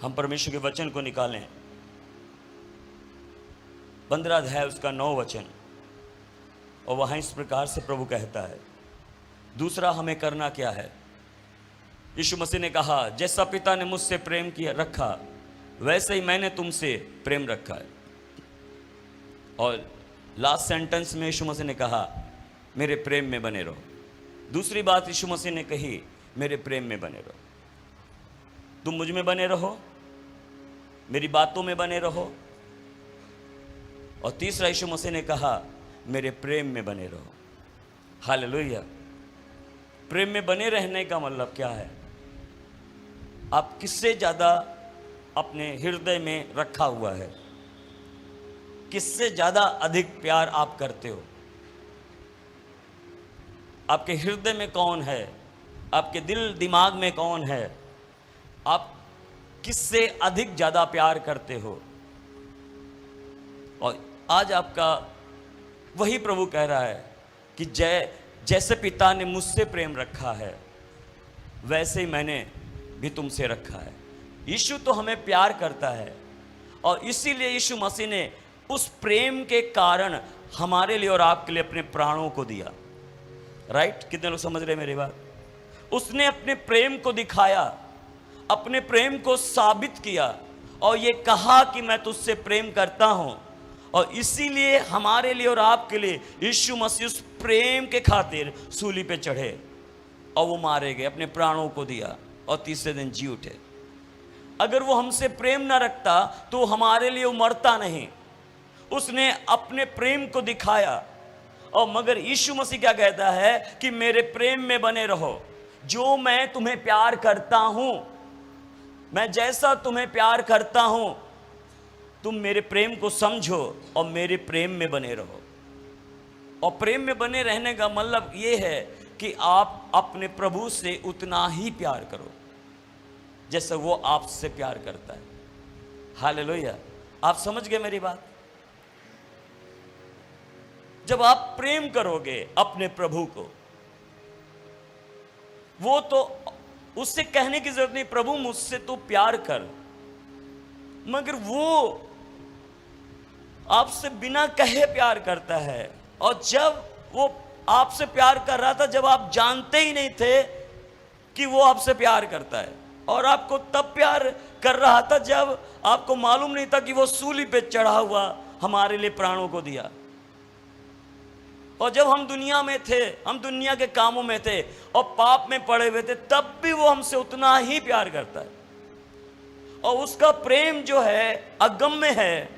हम परमेश्वर के वचन को निकालें, 15 अध्याय उसका 9 वचन, और वहां इस प्रकार से प्रभु कहता है, दूसरा हमें करना क्या है? यीशु मसीह ने कहा, जैसा पिता ने मुझसे प्रेम किया रखा वैसे ही मैंने तुमसे प्रेम रखा है। और लास्ट सेंटेंस में यीशु मसीह ने कहा, मेरे प्रेम में बने रहो। दूसरी बात यीशु मसीह ने कही, मेरे प्रेम में बने रहो। तुम मुझ में बने रहो, मेरी बातों में बने रहो। और तीसरा यीशु मसीह ने कहा, मेरे प्रेम में बने रहो। हालेलुया। प्रेम में बने रहने का मतलब क्या है? आप किससे ज़्यादा अपने हृदय में रखा हुआ है? किससे ज़्यादा अधिक प्यार आप करते हो? आपके हृदय में कौन है? आपके दिल दिमाग में कौन है? आप किससे अधिक ज़्यादा प्यार करते हो? और आज आपका वही प्रभु कह रहा है कि जैसे पिता ने मुझसे प्रेम रखा है वैसे ही मैंने भी तुमसे रखा है। यीशु तो हमें प्यार करता है, और इसीलिए यीशु मसीह ने उस प्रेम के कारण हमारे लिए और आपके लिए अपने प्राणों को दिया। राइट? कितने लोग समझ रहे मेरी बात? उसने अपने प्रेम को दिखाया, अपने प्रेम को साबित किया, और ये कहा कि मैं तुझसे प्रेम करता हूं। और इसीलिए हमारे लिए और आपके लिए यीशु मसीह उस प्रेम के खातिर सूली पे चढ़े, और वो मारे गए, अपने प्राणों को दिया, और तीसरे दिन जी उठे। अगर वो हमसे प्रेम ना रखता तो हमारे लिए वो मरता नहीं। उसने अपने प्रेम को दिखाया। और मगर यीशु मसीह क्या कहता है कि मेरे प्रेम में बने रहो। जो मैं तुम्हें प्यार करता हूं, मैं जैसा तुम्हें प्यार करता हूं, तुम मेरे प्रेम को समझो और मेरे प्रेम में बने रहो। और प्रेम में बने रहने का मतलब ये है कि आप अपने प्रभु से उतना ही प्यार करो जैसे वो आपसे प्यार करता है। हालेलुया। आप समझ गए मेरी बात? जब आप प्रेम करोगे अपने प्रभु को, वो तो उससे कहने की जरूरत नहीं, प्रभु मुझसे तो प्यार कर, मगर वो आपसे बिना कहे प्यार करता है। और जब वो आपसे प्यार कर रहा था, जब आप जानते ही नहीं थे कि वो आपसे प्यार करता है, और आपको तब प्यार कर रहा था जब आपको मालूम नहीं था कि वो सूली पे चढ़ा हुआ हमारे लिए प्राणों को दिया। और जब हम दुनिया में थे, हम दुनिया के कामों में थे और पाप में पड़े हुए थे, तब भी वो हमसे उतना ही प्यार करता है। और उसका प्रेम जो है अगम्य है,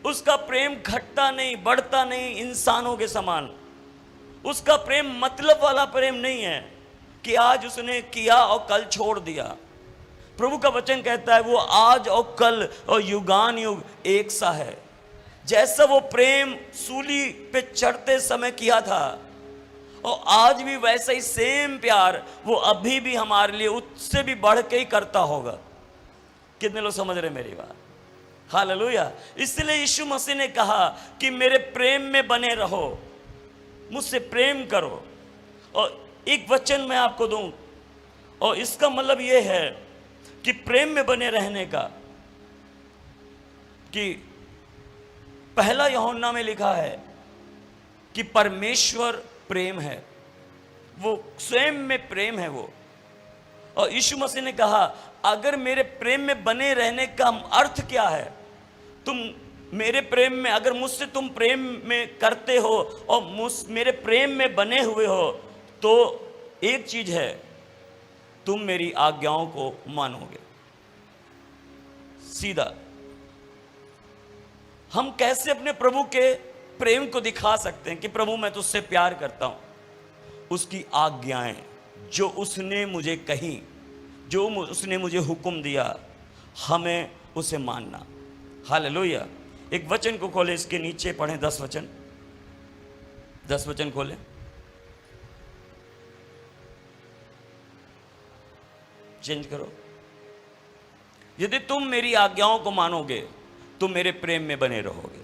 उसका प्रेम घटता नहीं, बढ़ता नहीं इंसानों के समान। उसका प्रेम मतलब वाला प्रेम नहीं है कि आज उसने किया और कल छोड़ दिया। प्रभु का वचन कहता है वो आज और कल और युगान युग एक सा है। जैसा वो प्रेम सूली पे चढ़ते समय किया था, और आज भी वैसा ही सेम प्यार वो अभी भी हमारे लिए उससे भी बढ़ के ही करता होगा। कितने लोग समझ रहे मेरी बात? हालेलुया। इसलिए यीशु मसीह ने कहा कि मेरे प्रेम में बने रहो, मुझसे प्रेम करो। और एक वचन मैं आपको दूं, और इसका मतलब यह है कि प्रेम में बने रहने का, कि पहला यूहन्ना में लिखा है कि परमेश्वर प्रेम है, वो स्वयं में प्रेम है वो। और यीशु मसीह ने कहा अगर मेरे प्रेम में बने रहने का अर्थ क्या है, तुम मेरे प्रेम में, अगर मुझसे तुम प्रेम में करते हो और मेरे प्रेम में बने हुए हो, तो एक चीज है, तुम मेरी आज्ञाओं को मानोगे। सीधा हम कैसे अपने प्रभु के प्रेम को दिखा सकते हैं कि प्रभु मैं तुझसे प्यार करता हूं? उसकी आज्ञाएं जो उसने मुझे कही, जो उसने मुझे हुक्म दिया, हमें उसे मानना। हालेलुया। एक वचन को खोले, इसके नीचे पढ़ें 10 वचन, 10 वचन खोले। चेंज करो। यदि तुम मेरी आज्ञाओं को मानोगे तुम मेरे प्रेम में बने रहोगे।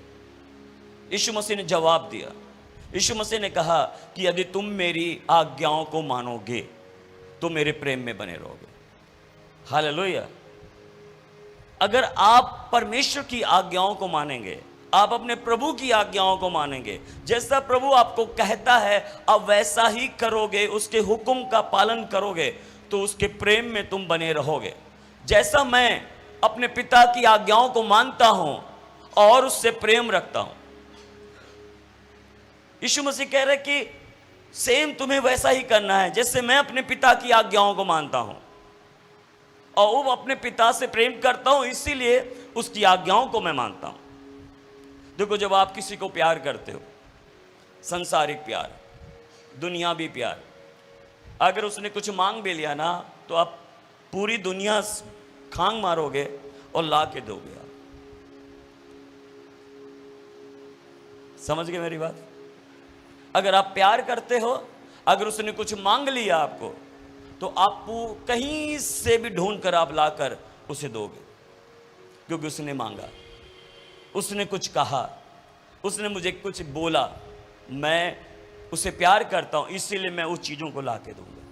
यीशु मसीह ने जवाब दिया। यीशु मसीह ने कहा कि यदि तुम मेरी आज्ञाओं को मानोगे तो मेरे प्रेम में बने रहोगे। हालेलुया। अगर आप परमेश्वर की आज्ञाओं को मानेंगे, आप अपने प्रभु की आज्ञाओं को मानेंगे, जैसा प्रभु आपको कहता है आप वैसा ही करोगे, उसके हुक्म का पालन करोगे, तो उसके प्रेम में तुम बने रहोगे। जैसा मैं अपने पिता की आज्ञाओं को मानता हूं और उससे प्रेम रखता हूं, यीशु मसीह कह रहे कि सेम तुम्हें वैसा ही करना है। जैसे मैं अपने पिता की आज्ञाओं को मानता हूं और वो अपने पिता से प्रेम करता हूं, इसीलिए उसकी आज्ञाओं को मैं मानता हूं। देखो, जब आप किसी को प्यार करते हो, संसारिक प्यार, दुनियावी प्यार, अगर उसने कुछ मांग भी लिया ना, तो आप पूरी दुनिया खांग मारोगे और ला के दोगे आप। समझ गए मेरी बात? अगर आप प्यार करते हो, अगर उसने कुछ मांग लिया आपको, तो आप कहीं से भी ढूंढ कर आप लाकर उसे दोगे, क्योंकि उसने मांगा, उसने कुछ कहा, उसने मुझे कुछ बोला, मैं उसे प्यार करता हूं, इसीलिए मैं उस चीजों को ला के दूंगा।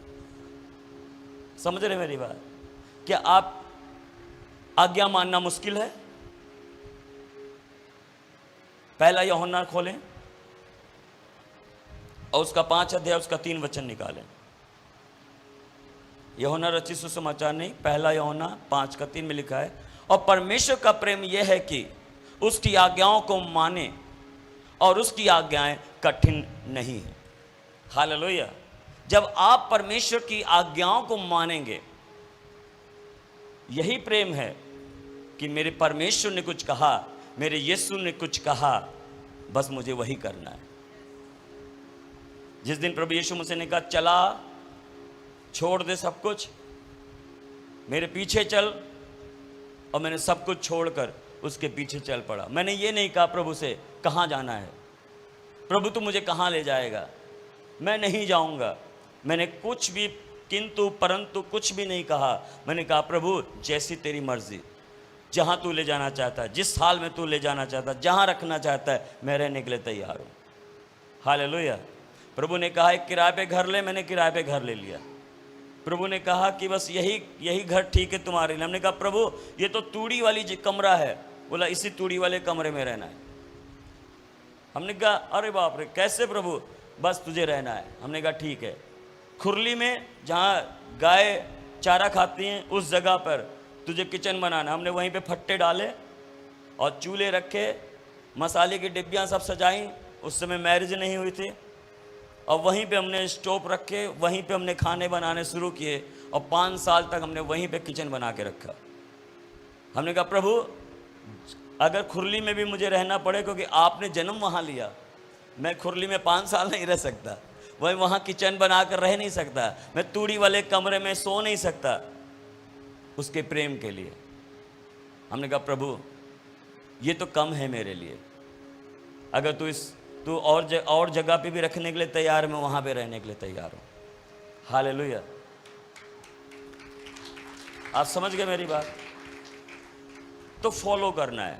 समझ रहे मेरी बात? क्या आप आज्ञा मानना मुश्किल है? पहला यूहन्ना खोलें और उसका 5 अध्याय उसका 3 वचन निकालें। यूहन्ना रचित सुसमाचार नहीं, पहला यूहन्ना 5 का 3 में लिखा है, और परमेश्वर का प्रेम यह है कि उसकी आज्ञाओं को माने, और उसकी आज्ञाएं कठिन नहीं है। हालेलुया। जब आप परमेश्वर की आज्ञाओं को मानेंगे, यही प्रेम है। कि मेरे परमेश्वर ने कुछ कहा, मेरे यीशु ने कुछ कहा, बस मुझे वही करना है। जिस दिन प्रभु यीशु मसीह ने कहा चला, छोड़ दे सब कुछ, मेरे पीछे चल, और मैंने सब कुछ छोड़कर उसके पीछे चल पड़ा। मैंने ये नहीं कहा प्रभु से कहाँ जाना है, प्रभु तू मुझे कहाँ ले जाएगा, मैं नहीं जाऊँगा। मैंने कुछ भी किंतु परंतु कुछ भी नहीं कहा। मैंने कहा प्रभु जैसी तेरी मर्जी, जहाँ तू ले जाना चाहता है, जिस हाल में तू ले जाना चाहता है, जहाँ रखना चाहता है, मैं रहने के लिए तैयार हूँ। हालेलुया। प्रभु ने कहा एक किराए पे घर ले, मैंने किराए पे घर ले लिया। प्रभु ने कहा कि बस यही घर ठीक है तुम्हारे लिए। हमने कहा प्रभु ये तो तूड़ी वाली कमरा है। बोला इसी तूड़ी वाले कमरे में रहना है। हमने कहा अरे बाप रे कैसे प्रभु, बस तुझे रहना है। हमने कहा ठीक है। खुरली में जहाँ गाय चारा खाती हैं उस जगह पर तुझे किचन बनाना। हमने वहीं पे फट्टे डाले और चूल्हे रखे, मसाले की डिब्बियाँ सब सजाई। उस समय मैरिज नहीं हुई थी, और वहीं पे हमने स्टोव रखे, वहीं पे हमने खाने बनाने शुरू किए, और 5 साल तक हमने वहीं पे किचन बना के रखा। हमने कहा प्रभु अगर खुरली में भी मुझे रहना पड़े, क्योंकि आपने जन्म वहाँ लिया, मैं खुरली में 5 साल नहीं रह सकता, वही वहाँ किचन बना कर रह नहीं सकता, मैं तूड़ी वाले कमरे में सो नहीं सकता, उसके प्रेम के लिए। हमने कहा प्रभु ये तो कम है मेरे लिए, अगर तू और जगह पे भी रखने के लिए तैयार, मैं वहाँ पे रहने के लिए तैयार हूँ। हालेलुया। आप समझ गए मेरी बात? तो फॉलो करना है,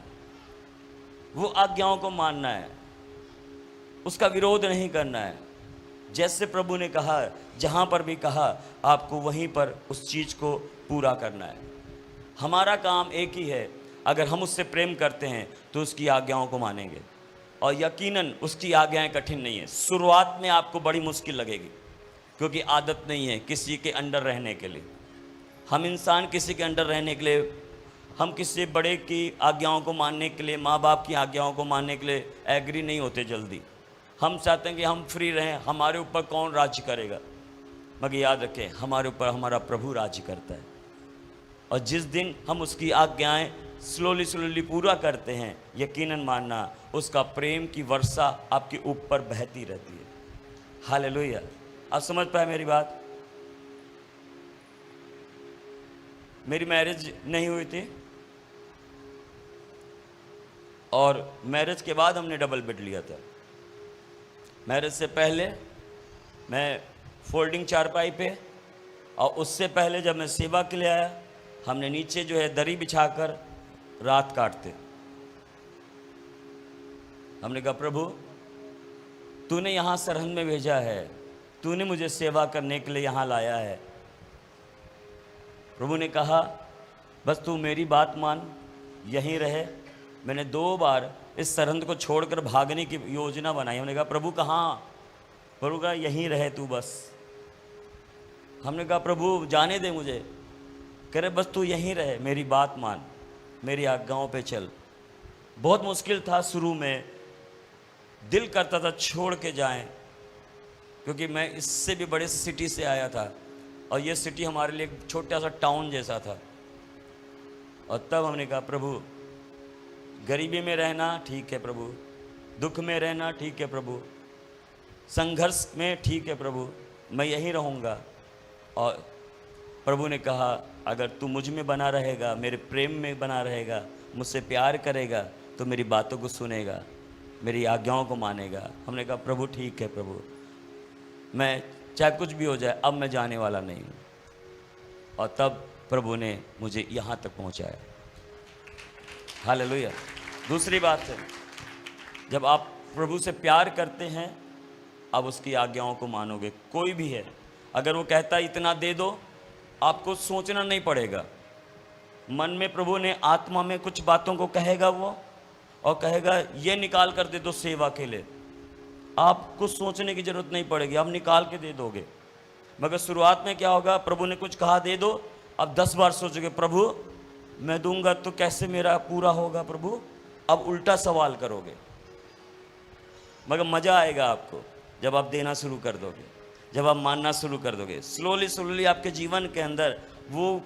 वो आज्ञाओं को मानना है, उसका विरोध नहीं करना है। जैसे प्रभु ने कहा, जहाँ पर भी कहा, आपको वहीं पर उस चीज़ को पूरा करना है। हमारा काम एक ही है, अगर हम उससे प्रेम करते हैं तो उसकी आज्ञाओं को मानेंगे, और यकीनन उसकी आज्ञाएं कठिन नहीं है। शुरुआत में आपको बड़ी मुश्किल लगेगी, क्योंकि आदत नहीं है किसी के अंडर रहने के लिए। हम इंसान किसी के अंडर रहने के लिए, हम किसी बड़े की आज्ञाओं को मानने के लिए, माँ बाप की आज्ञाओं को मानने के लिए एग्री नहीं होते जल्दी। हम चाहते हैं कि हम फ्री रहें, हमारे ऊपर कौन राज्य करेगा। मगर याद रखें हमारे ऊपर हमारा प्रभु राज्य करता है, और जिस दिन हम उसकी आज्ञाएं स्लोली पूरा करते हैं, यकीनन मानना उसका प्रेम की वर्षा आपके ऊपर बहती रहती है। हालेलुया। आप समझ पाए मेरी बात? मेरी मैरिज नहीं हुई थी, और मैरिज के बाद हमने डबल बेड लिया था। मैरिज से पहले मैं फोल्डिंग चारपाई पे, और उससे पहले जब मैं सेवा के लिए आया, हमने नीचे जो है दरी बिछाकर रात काटते। हमने कहा प्रभु तूने यहाँ सरहद में भेजा है, तूने मुझे सेवा करने के लिए यहाँ लाया है। प्रभु ने कहा बस तू मेरी बात मान, यहीं रहे। मैंने 2 बार इस सरहद को छोड़कर भागने की योजना बनाई। हमने कहा प्रभु कहाँ? प्रभु कहा यहीं रहे तू बस। हमने कहा प्रभु जाने दे मुझे। कह रहे बस तू यहीं रहे, मेरी बात मान, मेरी आज्ञाओं पे चल। बहुत मुश्किल था शुरू में, दिल करता था छोड़ के जाएं, क्योंकि मैं इससे भी बड़े सिटी से आया था, और ये सिटी हमारे लिए एक छोटा सा टाउन जैसा था। और तब हमने कहा प्रभु गरीबी में रहना ठीक है प्रभु, दुख में रहना ठीक है प्रभु, संघर्ष में ठीक है प्रभु, मैं यहीं रहूँगा। और प्रभु ने कहा अगर तू मुझ में बना रहेगा, मेरे प्रेम में बना रहेगा, मुझसे प्यार करेगा, तो मेरी बातों को सुनेगा, मेरी आज्ञाओं को मानेगा। हमने कहा प्रभु ठीक है प्रभु, मैं चाहे कुछ भी हो जाए अब मैं जाने वाला नहीं हूँ। और तब प्रभु ने मुझे यहाँ तक पहुँचाया। हालेलुया। दूसरी बात है, जब आप प्रभु से प्यार करते हैं आप उसकी आज्ञाओं को मानोगे। कोई भी है, अगर वो कहता है इतना दे दो, आपको सोचना नहीं पड़ेगा। मन में प्रभु ने आत्मा में कुछ बातों को कहेगा वो, और कहेगा ये निकाल कर दे दो सेवा के लिए। आपको सोचने की ज़रूरत नहीं पड़ेगी, आप निकाल के दे दोगे। मगर शुरुआत में क्या होगा, प्रभु ने कुछ कहा दे दो, अब 10 बार सोचोगे प्रभु मैं दूंगा तो कैसे मेरा पूरा होगा प्रभु, अब उल्टा सवाल करोगे। मगर मज़ा आएगा आपको जब आप देना शुरू कर दोगे, जब आप मानना शुरू कर दोगे। स्लोली आपके जीवन के अंदर वो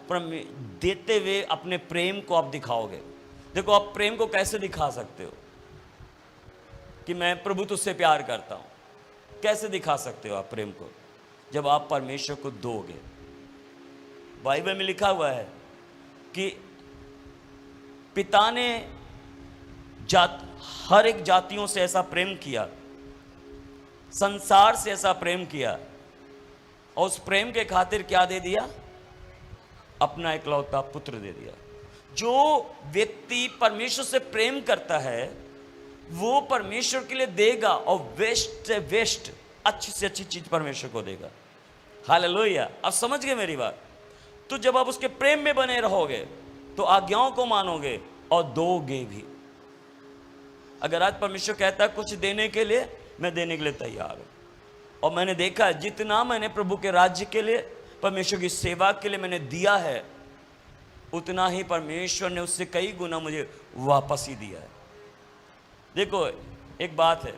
देते हुए अपने प्रेम को आप दिखाओगे। देखो, आप प्रेम को कैसे दिखा सकते हो कि मैं प्रभु तुझसे प्यार करता हूं? कैसे दिखा सकते हो आप प्रेम को? जब आप परमेश्वर को दोगे। बाइबल में लिखा हुआ है कि पिता ने हर एक जातियों से ऐसा प्रेम किया, संसार से ऐसा प्रेम किया, और उस प्रेम के खातिर क्या दे दिया? अपना इकलौता पुत्र दे दिया। जो व्यक्ति परमेश्वर से प्रेम करता है वो परमेश्वर के लिए देगा, और वेस्ट से वेस्ट अच्छी से अच्छी चीज परमेश्वर को देगा। हालेलुया। अब समझ गए मेरी बात? तो जब आप उसके प्रेम में बने रहोगे तो आज्ञाओं को मानोगे और दोगे भी। अगर आज परमेश्वर कहता है कुछ देने के लिए, मैं देने के लिए तैयार हूं। और मैंने देखा जितना मैंने प्रभु के राज्य के लिए, परमेश्वर की सेवा के लिए मैंने दिया है, उतना ही परमेश्वर ने उससे कई गुना मुझे वापस ही दिया है। देखो, एक बात है,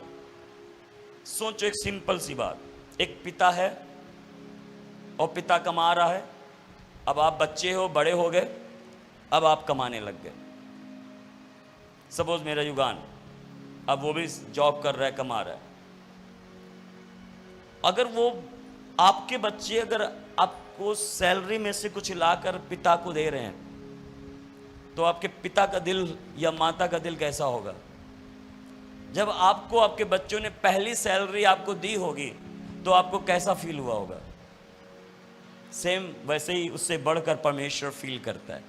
सोचो, एक सिंपल सी बात। एक पिता है और पिता कमा रहा है। अब आप बच्चे हो, बड़े हो गए, अब आप कमाने लग गए। सपोज मेरा युगान, अब वो भी जॉब कर रहा है, कमा रहा है। अगर वो आपके बच्चे अगर आपको सैलरी में से कुछ लाकर पिता को दे रहे हैं, तो आपके पिता का दिल या माता का दिल कैसा होगा? जब आपको आपके बच्चों ने पहली सैलरी आपको दी होगी तो आपको कैसा फील हुआ होगा? सेम वैसे ही उससे बढ़कर परमेश्वर फील करता है।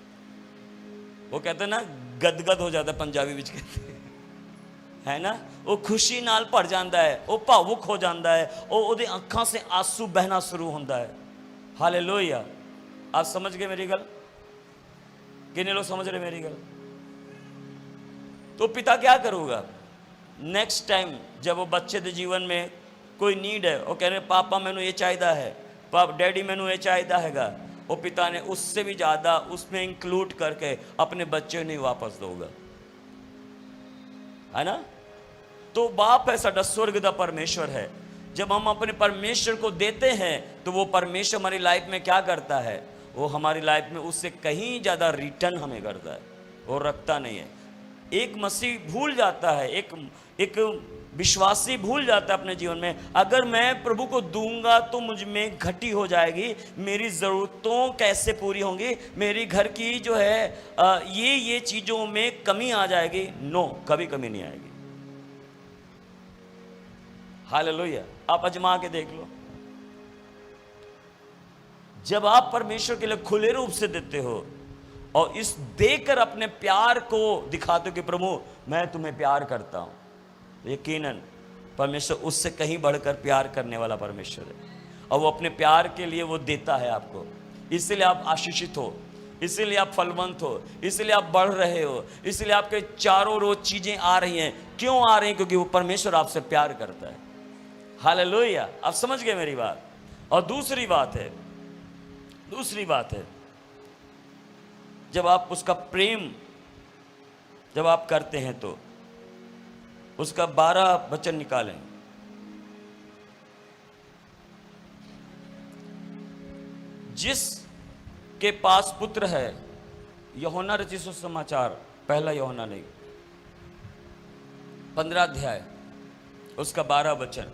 वो कहते हैं ना, गदगद हो जाता है, पंजाबी विच कहते हैं, है ना। वो खुशी नाल भर जाता है, वो भावुक हो जाता है, और अखां से आंसू बहना शुरू होता है। हालेलुया। आप समझ गए मेरी गल? कितने लोग समझ रहे मेरी गल? तो पिता क्या करूँगा नेक्स्ट टाइम जब वो बच्चे के जीवन में कोई नीड है, वो कह रहे पापा मैनू ये चाहिए है, पापा डैडी मैनू ये चाहिए हैगा, वो पिता ने उससे भी ज़्यादा उसमें इंक्लूड करके अपने बच्चे ने वापस दोगा, है ना। तो बाप है, साडा स्वर्ग दा परमेश्वर है। जब हम अपने परमेश्वर को देते हैं तो वो परमेश्वर हमारी लाइफ में क्या करता है? वो हमारी लाइफ में उससे कहीं ज़्यादा रिटर्न हमें करता है, वो रखता नहीं है। एक मसीह भूल जाता है, एक विश्वासी भूल जाता है अपने जीवन में, अगर मैं प्रभु को दूंगा तो मुझ में घटी हो जाएगी, मेरी ज़रूरतों कैसे पूरी होंगी, मेरी घर की जो है ये चीज़ों में कमी आ जाएगी। नो, कभी कमी नहीं आएगी। हालेलुया। आप आजमा के देख लो। जब आप परमेश्वर के लिए खुले रूप से देते हो और इस देकर अपने प्यार को दिखाते हो कि प्रभु मैं तुम्हें प्यार करता हूं, यकीनन परमेश्वर उससे कहीं बढ़कर प्यार करने वाला परमेश्वर है, और वो अपने प्यार के लिए वो देता है आपको। इसलिए आप आशीषित हो, इसलिए आप फलवंत हो, इसलिए आप बढ़ रहे हो, इसलिए आपके चारों रोज चीजें आ रही हैं। क्यों आ रही हैं? क्योंकि वो परमेश्वर आपसे प्यार करता है। हालेलुया। आप समझ गए मेरी बात? और दूसरी बात है, जब आप उसका प्रेम जब आप करते हैं तो उसका 12 वचन निकालें। जिस के पास पुत्र है, यूहन्ना रचित सुसमाचार, पहला यूहन्ना नहीं, 15 अध्याय, उसका 12 वचन।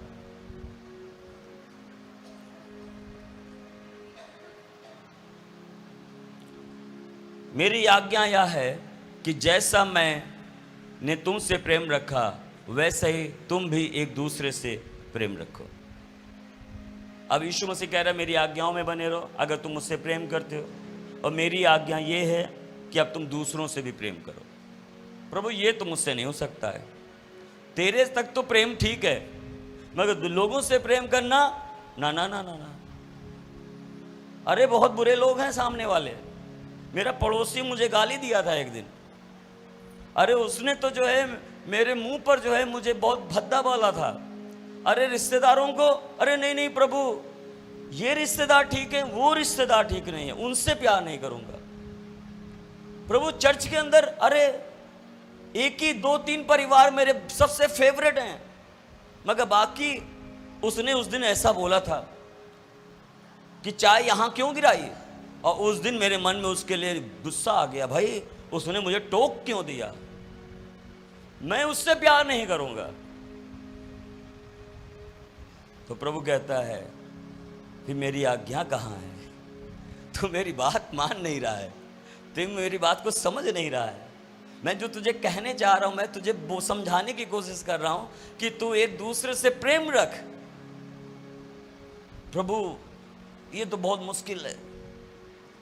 मेरी आज्ञा यह है कि जैसा मैंने तुमसे प्रेम रखा वैसे ही तुम भी एक दूसरे से प्रेम रखो। अब यीशु मसीह कह रहा है मेरी आज्ञाओं में बने रहो अगर तुम मुझसे प्रेम करते हो, और मेरी आज्ञा ये है कि अब तुम दूसरों से भी प्रेम करो। प्रभु ये तो मुझसे नहीं हो सकता है, तेरे तक तो प्रेम ठीक है, मगर लोगों से प्रेम करना ना ना ना ना ना। अरे बहुत बुरे लोग हैं सामने वाले। मेरा पड़ोसी मुझे गाली दिया था एक दिन। अरे उसने तो जो है मेरे मुंह पर जो है मुझे बहुत भद्दा बोला था। अरे रिश्तेदारों को, अरे नहीं नहीं प्रभु ये रिश्तेदार ठीक है, वो रिश्तेदार ठीक नहीं है, उनसे प्यार नहीं करूंगा। प्रभु चर्च के अंदर अरे एक ही 2-3 परिवार मेरे सबसे फेवरेट हैं, मगर बाकी उसने उस दिन ऐसा बोला था कि चाय यहां क्यों गिराई, और उस दिन मेरे मन में उसके लिए गुस्सा आ गया, भाई उसने मुझे टोक क्यों दिया, मैं उससे प्यार नहीं करूंगा। तो प्रभु कहता है फिर मेरी आज्ञा कहाँ है, तू मेरी बात मान नहीं रहा है, तू मेरी बात को समझ नहीं रहा है। मैं जो तुझे कहने जा रहा हूं, मैं तुझे वो समझाने की कोशिश कर रहा हूं कि तू एक दूसरे से प्रेम रख। प्रभु ये तो बहुत मुश्किल है,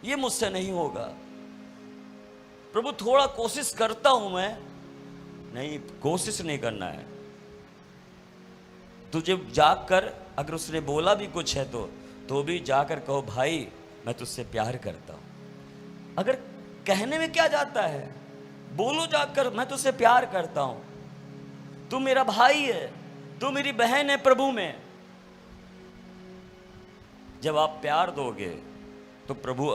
ये मुझसे नहीं होगा। प्रभु थोड़ा कोशिश करता हूं मैं, नहीं कोशिश नहीं करना है। तुझे जाकर अगर उसने बोला भी कुछ है तो भी जाकर कहो भाई मैं तुझसे प्यार करता हूं। अगर कहने में क्या जाता है, बोलो जाकर मैं तुझसे प्यार करता हूं, तू मेरा भाई है, तू मेरी बहन है प्रभु में। जब आप प्यार दोगे तो प्रभु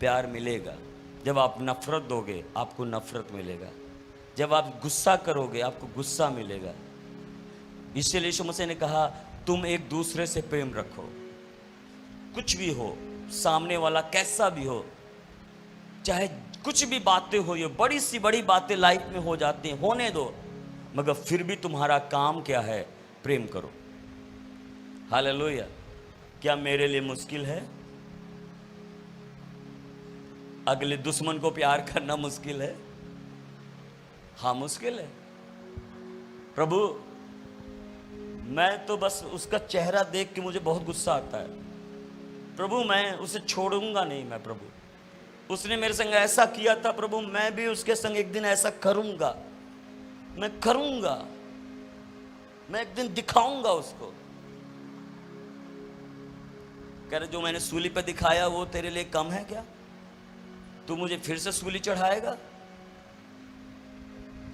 प्यार मिलेगा, जब आप नफरत दोगे आपको नफरत मिलेगा, जब आप गुस्सा करोगे आपको गुस्सा मिलेगा। इसलिए यीशु मसीह ने कहा तुम एक दूसरे से प्रेम रखो। कुछ भी हो, सामने वाला कैसा भी हो, चाहे कुछ भी बातें हो, ये बड़ी सी बड़ी बातें लाइफ में हो जाती हैं, होने दो, मगर फिर भी तुम्हारा काम क्या है, प्रेम करो। हालेलुया। क्या मेरे लिए मुश्किल है? अगले दुश्मन को प्यार करना मुश्किल है? हाँ मुश्किल है। प्रभु मैं तो बस उसका चेहरा देख के मुझे बहुत गुस्सा आता है। प्रभु मैं उसे छोड़ूंगा नहीं, मैं प्रभु उसने मेरे संग ऐसा किया था, प्रभु मैं भी उसके संग एक दिन ऐसा करूंगा, मैं करूंगा, मैं एक दिन दिखाऊंगा उसको। कह रहे जो मैंने सूली पे दिखाया वो तेरे लिए कम है क्या? तू मुझे फिर से सूली चढ़ाएगा?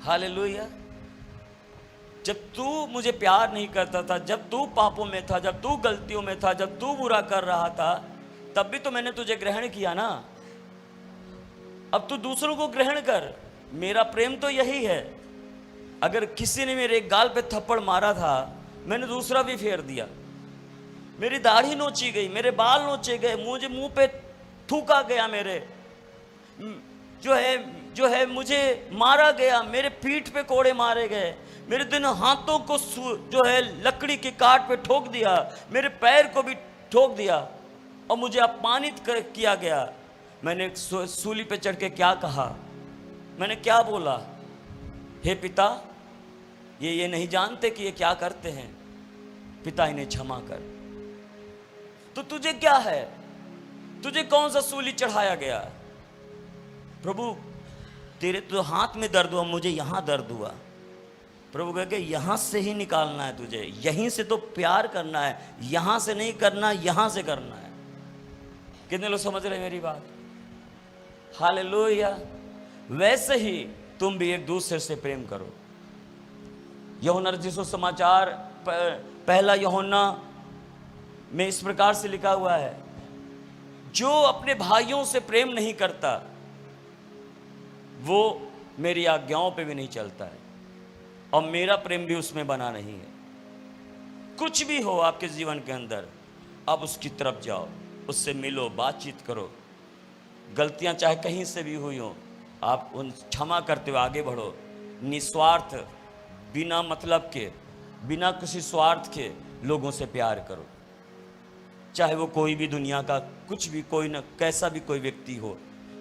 हालेलुया। जब तू मुझे प्यार नहीं करता था, जब तू पापों में था, जब तू गलतियों में था, जब तू बुरा कर रहा था, तब भी तो मैंने तुझे ग्रहण किया ना। अब तू दूसरों को ग्रहण कर। मेरा प्रेम तो यही है। अगर किसी ने मेरे गाल पे थप्पड़ मारा था, मैंने दूसरा भी फेर दिया। मेरी दाढ़ी नोची गई, मेरे बाल नोचे गए, मुझे मुंह पे थूका गया, मेरे जो है मुझे मारा गया, मेरे पीठ पे कोड़े मारे गए, मेरे दोनों हाथों को जो है लकड़ी के काट पे ठोक दिया, मेरे पैर को भी ठोक दिया और मुझे अपमानित किया गया। मैंने सूली पे चढ़ के क्या कहा, मैंने क्या बोला? हे पिता ये नहीं जानते कि ये क्या करते हैं, पिता इन्हें क्षमा कर। तो तुझे क्या है? तुझे कौन सा सूली चढ़ाया गया? प्रभु तेरे तो हाथ में दर्द हुआ, मुझे यहां दर्द हुआ। प्रभु कह के यहां से ही निकालना है तुझे, यहीं से तो प्यार करना है, यहां से नहीं करना, यहां से करना है। कितने लोग समझ रहे मेरी बात? हालेलुया। वैसे ही तुम भी एक दूसरे से प्रेम करो। यूहन्ना रचित सुसमाचार पहला यूहन्ना में इस प्रकार से लिखा हुआ है, जो अपने भाइयों से प्रेम नहीं करता वो मेरी आज्ञाओं पे भी नहीं चलता है, और मेरा प्रेम भी उसमें बना नहीं है। कुछ भी हो आपके जीवन के अंदर, आप उसकी तरफ जाओ, उससे मिलो, बातचीत करो। गलतियां चाहे कहीं से भी हुई हो, आप उन क्षमा करते हुए आगे बढ़ो। निस्वार्थ, बिना मतलब के, बिना किसी स्वार्थ के लोगों से प्यार करो। चाहे वो कोई भी दुनिया का कुछ भी, कोई न कैसा भी कोई व्यक्ति हो,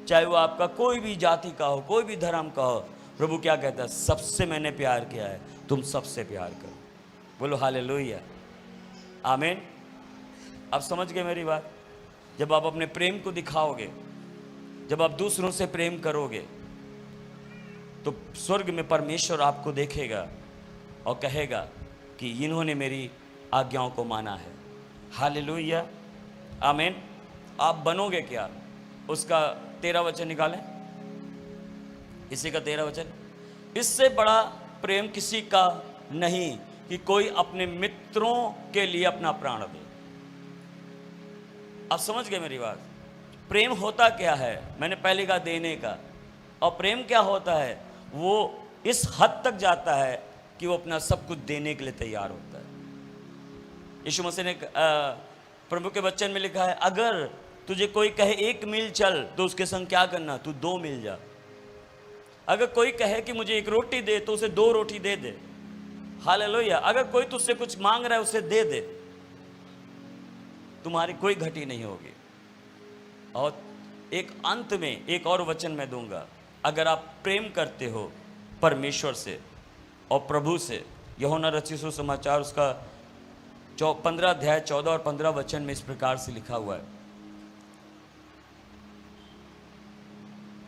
चाहे वो आपका कोई भी जाति का हो, कोई भी धर्म का हो। प्रभु क्या कहता है? सबसे मैंने प्यार किया है, तुम सबसे प्यार करो। बोलो हालेलुया, आमीन। आप समझ गए मेरी बात? जब आप अपने प्रेम को दिखाओगे, जब आप दूसरों से प्रेम करोगे, तो स्वर्ग में परमेश्वर आपको देखेगा और कहेगा कि इन्होंने मेरी आज्ञाओं को माना है। हालेलुया, आमीन। आप बनोगे क्या? उसका 13 वचन निकालें, इसी का 13 वचन। इससे बड़ा प्रेम किसी का नहीं कि कोई अपने मित्रों के लिए अपना प्राण दे। आप समझ गए मेरी बात? प्रेम होता क्या है? मैंने पहले कहा देने का। और प्रेम क्या होता है? वो इस हद तक जाता है कि वो अपना सब कुछ देने के लिए तैयार होता है। यीशु मसीह ने प्रभु के वचन में लिखा है, अगर तुझे कोई कहे 1 मील चल, तो उसके संग क्या करना, तू 2 मील जा। अगर कोई कहे कि मुझे 1 रोटी दे, तो उसे 2 रोटी दे दे। हालेलुया। अगर कोई तुझसे कुछ मांग रहा है, उसे दे दे, तुम्हारी कोई घटी नहीं होगी। और एक अंत में एक और वचन मैं दूंगा, अगर आप प्रेम करते हो परमेश्वर से और प्रभु से, यूहन्ना रचित सुसमाचार उसका 15 अध्याय 14 और 15 वचन में इस प्रकार से लिखा हुआ है,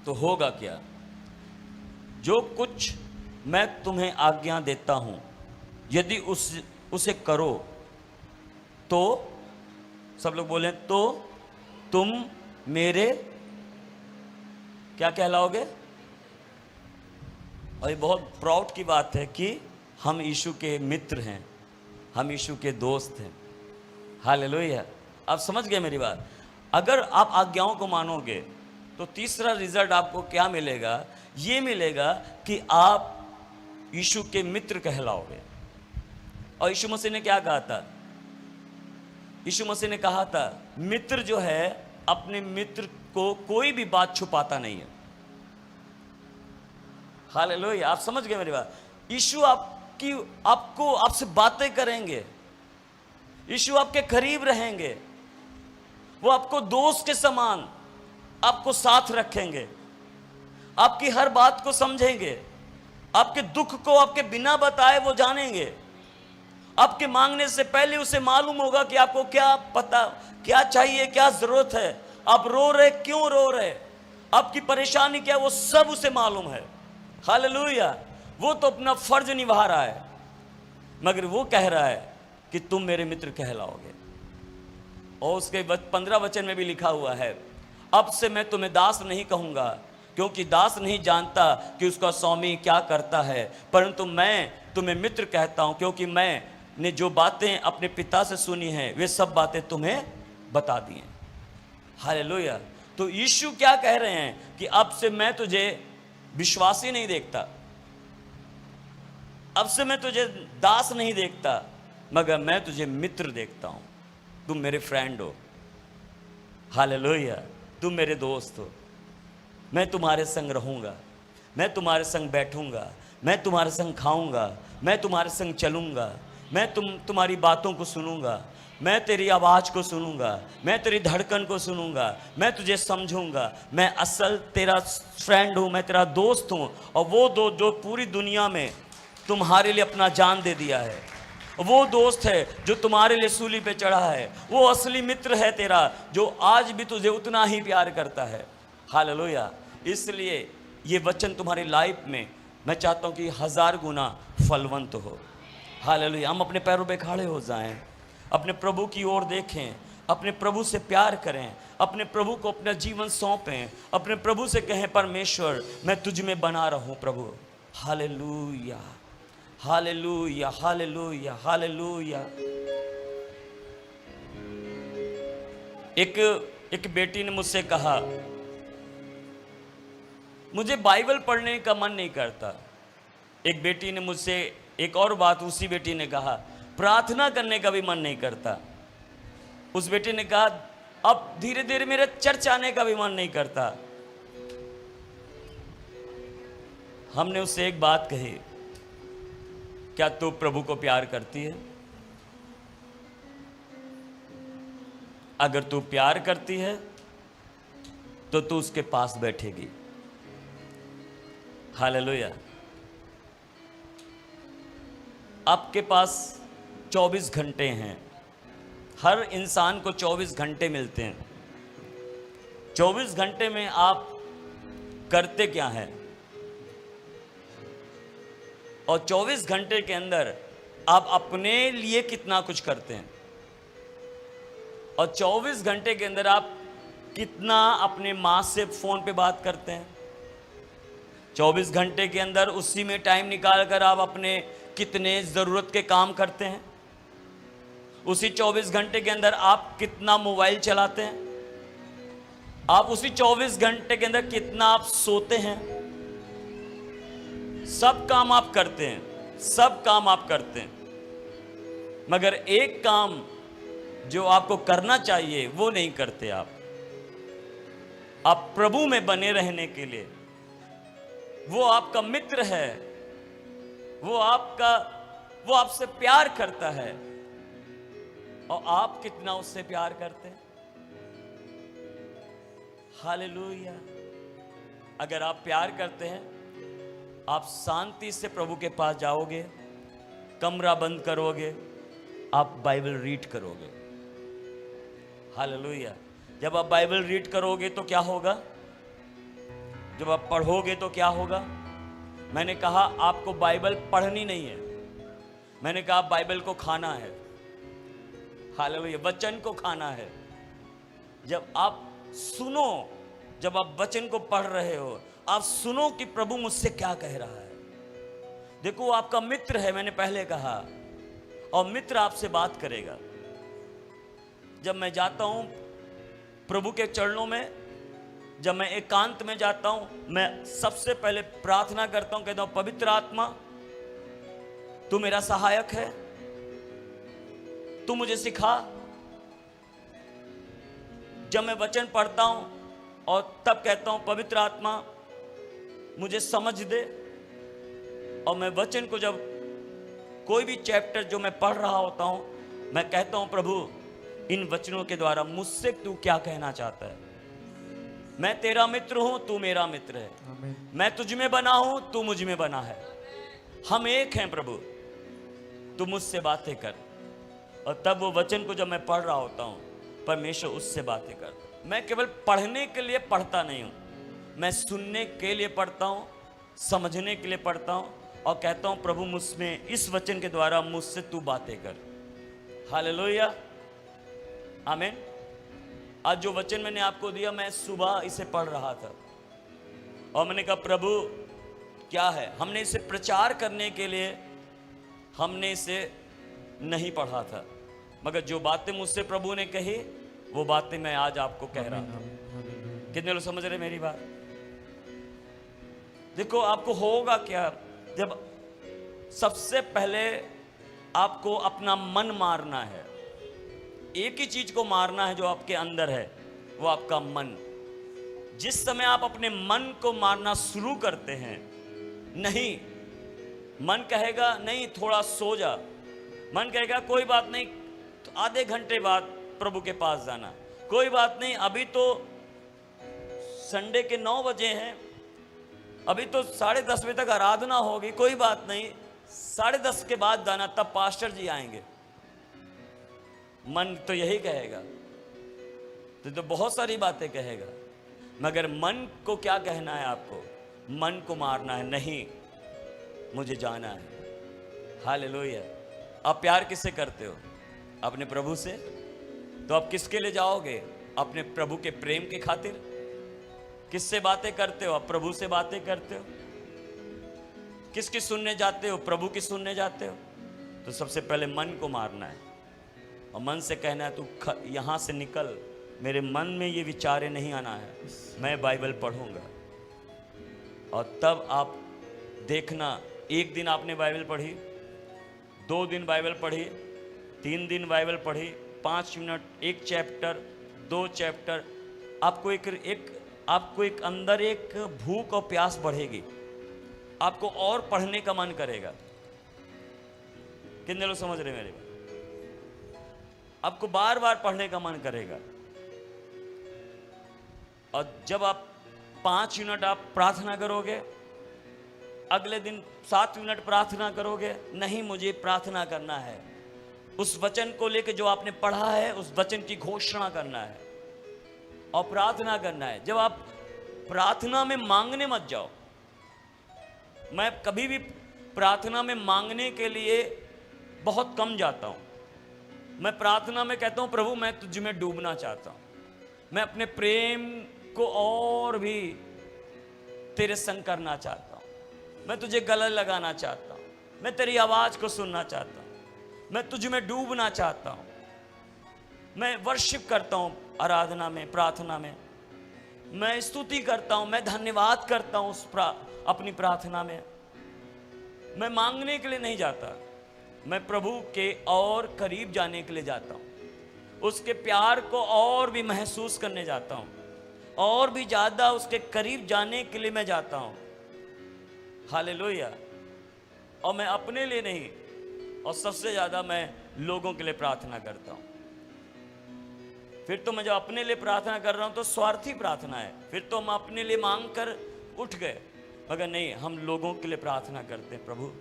तो होगा क्या, जो कुछ मैं तुम्हें आज्ञा देता हूं, यदि उसे करो तो, सब लोग बोलें, तो तुम मेरे क्या कहलाओगे। और ये बहुत प्राउड की बात है कि हम यीशु के मित्र हैं, हम यीशु के दोस्त हैं। हालेलुया। आप समझ गए मेरी बात। अगर आप आज्ञाओं को मानोगे तो तीसरा रिजल्ट आपको क्या मिलेगा, ये मिलेगा कि आप यीशु के मित्र कहलाओगे। और यीशु मसीह ने क्या कहा था, यीशु मसीह ने कहा था, मित्र जो है अपने मित्र को कोई भी बात छुपाता नहीं है। हालेलुया। आप समझ गए मेरी बात। यीशु आपसे बातें करेंगे, यीशु आपके करीब रहेंगे, वो आपको दोस्त के समान आपको साथ रखेंगे, आपकी हर बात को समझेंगे, आपके दुख को आपके बिना बताए वो जानेंगे, आपके मांगने से पहले उसे मालूम होगा कि आपको क्या पता, क्या चाहिए, क्या जरूरत है, आप रो रहे क्यों रो रहे, आपकी परेशानी क्या, वो सब उसे मालूम है। हालेलुया। वो तो अपना फर्ज निभा रहा है, मगर वो कह रहा है कि तुम मेरे मित्र कहलाओगे। और उसके 15 वचन में भी लिखा हुआ है, अब से मैं तुम्हें दास नहीं कहूंगा, क्योंकि दास नहीं जानता कि उसका स्वामी क्या करता है, परंतु मैं तुम्हें मित्र कहता हूं, क्योंकि मैंने जो बातें अपने पिता से सुनी हैं वे सब बातें तुम्हें बता दी हैं। हालेलुया। तो यीशु क्या कह रहे हैं कि अब से मैं तुझे विश्वासी नहीं देखता, अब से मैं तुझे दास नहीं देखता, मगर मैं तुझे मित्र देखता हूं। तुम मेरे फ्रेंड हो। हालेलुया। तुम मेरे दोस्त हो। मैं तुम्हारे संग रहूंगा, मैं तुम्हारे संग बैठूंगा, मैं तुम्हारे संग खाऊंगा, मैं तुम्हारे संग चलूंगा, मैं तुम्हारी बातों को सुनूंगा, मैं तेरी आवाज़ को सुनूंगा, मैं तेरी धड़कन को सुनूंगा, मैं तुझे समझूंगा, मैं असल तेरा फ्रेंड हूँ, मैं तेरा दोस्त हूँ। और वो दोस्त जो पूरी दुनिया में तुम्हारे लिए अपना जान दे दिया है, वो दोस्त है जो तुम्हारे लिए सूली पे चढ़ा है, वो असली मित्र है तेरा, जो आज भी तुझे उतना ही प्यार करता है। हालेलुया। इसलिए ये वचन तुम्हारी लाइफ में मैं चाहता हूँ कि 1000 गुना फलवंत हो। हालेलुया। हम अपने पैरों पे खड़े हो जाएं, अपने प्रभु की ओर देखें, अपने प्रभु से प्यार करें, अपने प्रभु को अपना जीवन सौंपें, अपने प्रभु से कहें, परमेश्वर मैं तुझ में बना रहूं प्रभु। Hallelujah, hallelujah, hallelujah, hallelujah. एक बेटी ने मुझसे कहा, मुझे बाइबल पढ़ने का मन नहीं करता। एक बेटी ने मुझसे एक और बात, उसी बेटी ने कहा, प्रार्थना करने का भी मन नहीं करता। उस बेटी ने कहा, अब धीरे धीरे मेरे चर्च आने का भी मन नहीं करता। हमने उससे एक बात कही, क्या तू प्रभु को प्यार करती है? अगर तू प्यार करती है तो तू उसके पास बैठेगी। हालेलुया। आपके पास 24 घंटे हैं। हर इंसान को 24 घंटे मिलते हैं। 24 घंटे में आप करते क्या हैं? और 24 घंटे के अंदर आप अपने लिए कितना कुछ करते हैं? और 24 घंटे के अंदर आप कितना अपने माँ से फ़ोन पे बात करते हैं? 24 घंटे के अंदर उसी में टाइम निकाल कर आप अपने कितने ज़रूरत के काम करते हैं? उसी 24 घंटे के अंदर आप कितना मोबाइल चलाते हैं? आप उसी 24 घंटे के अंदर कितना आप सोते हैं? सब काम आप करते हैं, सब काम आप करते हैं, मगर एक काम जो आपको करना चाहिए वो नहीं करते आप। आप प्रभु में बने रहने के लिए, वो आपका मित्र है, वो आपसे प्यार करता है। और आप कितना उससे प्यार करते हैं? हालेलुया। अगर आप प्यार करते हैं, आप शांति से प्रभु के पास जाओगे, कमरा बंद करोगे, आप बाइबल रीड करोगे। हालेलुया। जब आप बाइबल रीड करोगे तो क्या होगा? जब आप पढ़ोगे तो क्या होगा? मैंने कहा आपको बाइबल पढ़नी नहीं है, मैंने कहा बाइबल को खाना है। हालेलुया। वचन को खाना है। जब आप सुनो, जब आप वचन को पढ़ रहे हो, आप सुनो कि प्रभु मुझसे क्या कह रहा है। देखो, आपका मित्र है, मैंने पहले कहा, और मित्र आपसे बात करेगा। जब मैं जाता हूं प्रभु के चरणों में, जब मैं एकांत में जाता हूं, मैं सबसे पहले प्रार्थना करता हूं, कहता हूं पवित्र आत्मा तू मेरा सहायक है, तू मुझे सिखा। जब मैं वचन पढ़ता हूं और तब कहता हूं पवित्र आत्मा मुझे समझ दे। और मैं वचन को, जब कोई भी चैप्टर जो मैं पढ़ रहा होता हूं, मैं कहता हूं प्रभु इन वचनों के द्वारा मुझसे तू क्या कहना चाहता है। मैं तेरा मित्र हूं, तू मेरा मित्र है। मैं तुझ में बना हूं, तू मुझ में बना है। हम एक हैं प्रभु, तू मुझसे बातें कर। और तब वो वचन को जब मैं पढ़ रहा होता हूं, परमेश्वर उससे बातें करता। मैं केवल पढ़ने के लिए पढ़ता नहीं हूं, मैं सुनने के लिए पढ़ता हूं, समझने के लिए पढ़ता हूं, और कहता हूं प्रभु मुझमें इस वचन के द्वारा मुझसे तू बातें कर। हालेलुया, आमीन। आज जो वचन मैंने आपको दिया, मैं सुबह इसे पढ़ रहा था और मैंने कहा प्रभु क्या है। हमने इसे प्रचार करने के लिए हमने इसे नहीं पढ़ा था, मगर जो बातें मुझसे प्रभु ने कही वो बातें मैं आज आपको कह रहा हूं। कितने लोग समझ रहे मेरी बात? देखो, आपको होगा क्या, जब सबसे पहले आपको अपना मन मारना है। एक ही चीज को मारना है जो आपके अंदर है, वो आपका मन। जिस समय आप अपने मन को मारना शुरू करते हैं, नहीं, मन कहेगा नहीं थोड़ा सो जा, मन कहेगा कोई बात नहीं तो आधे घंटे बाद प्रभु के पास जाना, कोई बात नहीं अभी तो संडे के 9 बजे हैं, अभी तो 10:30 बजे तक आराधना होगी, कोई बात नहीं 10:30 के बाद जाना, तब पास्टर जी आएंगे। मन तो यही कहेगा, तो बहुत सारी बातें कहेगा, मगर मन को क्या कहना है आपको? मन को मारना है, नहीं मुझे जाना है। हालेलुया। आप प्यार किससे करते हो? अपने प्रभु से। तो आप किसके लिए जाओगे? अपने प्रभु के प्रेम के खातिर। किससे बातें करते हो? आप प्रभु से बातें करते हो। किसकी सुनने जाते हो? प्रभु की सुनने जाते हो। तो सबसे पहले मन को मारना है और मन से कहना है तू यहाँ से निकल, मेरे मन में ये विचारें नहीं आना है, मैं बाइबल पढ़ूंगा। और तब आप देखना, एक दिन आपने बाइबल पढ़ी, 2 दिन बाइबल पढ़ी, 3 दिन बाइबल पढ़ी, 5 मिनट एक चैप्टर, 2 चैप्टर, आपको एक अंदर एक भूख और प्यास बढ़ेगी, आपको और पढ़ने का मन करेगा। कितने लोग समझ रहे मेरे बात? आपको बार बार पढ़ने का मन करेगा। और जब आप 5 मिनट आप प्रार्थना करोगे, अगले दिन 7 मिनट प्रार्थना करोगे, नहीं मुझे प्रार्थना करना है, उस वचन को लेकर जो आपने पढ़ा है उस वचन की घोषणा करना है और प्रार्थना करना है। जब आप प्रार्थना में मांगने मत जाओ। मैं कभी भी प्रार्थना में मांगने के लिए बहुत कम जाता हूं। मैं प्रार्थना में कहता हूं प्रभु मैं तुझ में डूबना चाहता हूं, मैं अपने प्रेम को और भी तेरे संग करना चाहता हूं, मैं तुझे गले लगाना चाहता हूं, मैं तेरी आवाज को सुनना चाहता हूं, मैं तुझ में डूबना चाहता हूं। मैं वर्शिप करता हूं आराधना में, प्रार्थना में मैं स्तुति करता हूं, मैं धन्यवाद करता हूं अपनी प्रार्थना में। मैं मांगने के लिए नहीं जाता, मैं प्रभु के और करीब जाने के लिए जाता हूं, उसके प्यार को और भी महसूस करने जाता हूं। और भी ज़्यादा उसके करीब जाने के लिए मैं जाता हूँ। हालेलुया। और मैं अपने लिए नहीं, और सबसे ज़्यादा मैं लोगों के लिए प्रार्थना करता हूँ। फिर तो मैं जब अपने लिए प्रार्थना कर रहा हूँ तो स्वार्थी प्रार्थना है, फिर तो हम अपने लिए मांग कर उठ गए। मगर नहीं, हम लोगों के लिए प्रार्थना करते हैं, प्रभु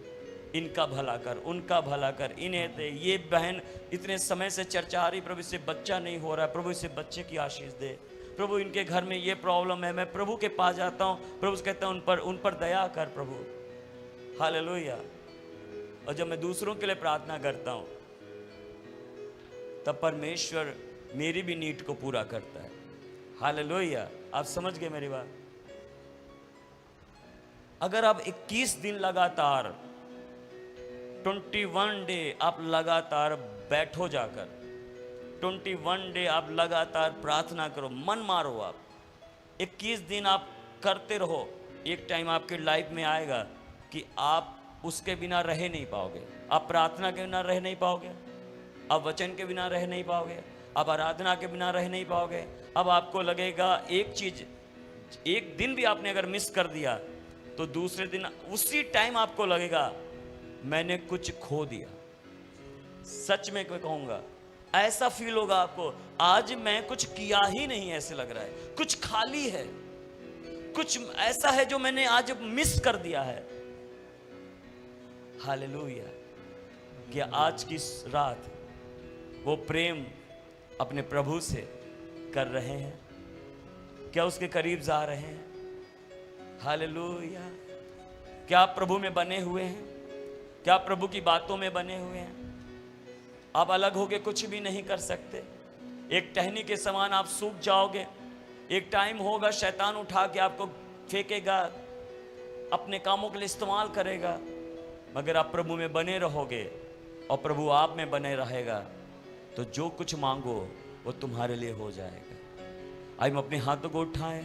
इनका भला कर, उनका भला कर, इन्हें दे, ये बहन इतने समय से चर्चा आ रही, प्रभु इससे बच्चा नहीं हो रहा है, प्रभु इससे बच्चे की आशीष दे, प्रभु इनके घर में ये प्रॉब्लम है। मैं प्रभु के पास जाता हूँ, प्रभु से कहता हूँ उन पर दया कर प्रभु। हालेलुया। और जब मैं दूसरों के लिए प्रार्थना करता हूँ तब परमेश्वर मेरी भी नीड को पूरा करता है। हालेलुया। आप समझ गए मेरी बात? अगर आप 21 दिन लगातार 21 डे आप लगातार बैठो, जाकर 21 डे आप लगातार प्रार्थना करो, मन मारो, आप 21 दिन आप करते रहो, एक टाइम आपके लाइफ में आएगा कि आप उसके बिना रह नहीं पाओगे। आप प्रार्थना के बिना रह नहीं पाओगे, आप वचन के बिना रह नहीं पाओगे, आप आराधना के बिना रह नहीं पाओगे। अब आपको लगेगा एक चीज, एक दिन भी आपने अगर मिस कर दिया तो दूसरे दिन उसी टाइम आपको लगेगा मैंने कुछ खो दिया। सच में कहूंगा, ऐसा फील होगा आपको, आज मैं कुछ किया ही नहीं, ऐसे लग रहा है, कुछ खाली है, कुछ ऐसा है जो मैंने आज मिस कर दिया है। हालेलुया। क्या आज की रात वो प्रेम अपने प्रभु से कर रहे हैं? क्या उसके करीब जा रहे हैं? हालेलुया। क्या आप प्रभु में बने हुए हैं? क्या आप प्रभु की बातों में बने हुए हैं? आप अलग होके कुछ भी नहीं कर सकते। एक टहनी के समान आप सूख जाओगे। एक टाइम होगा शैतान उठा के आपको फेंकेगा, अपने कामों के लिए इस्तेमाल करेगा। मगर आप प्रभु में बने रहोगे और प्रभु आप में बने रहेगा तो जो कुछ मांगो वो तुम्हारे लिए हो जाएगा। आइए हम अपने हाथों को उठाएं।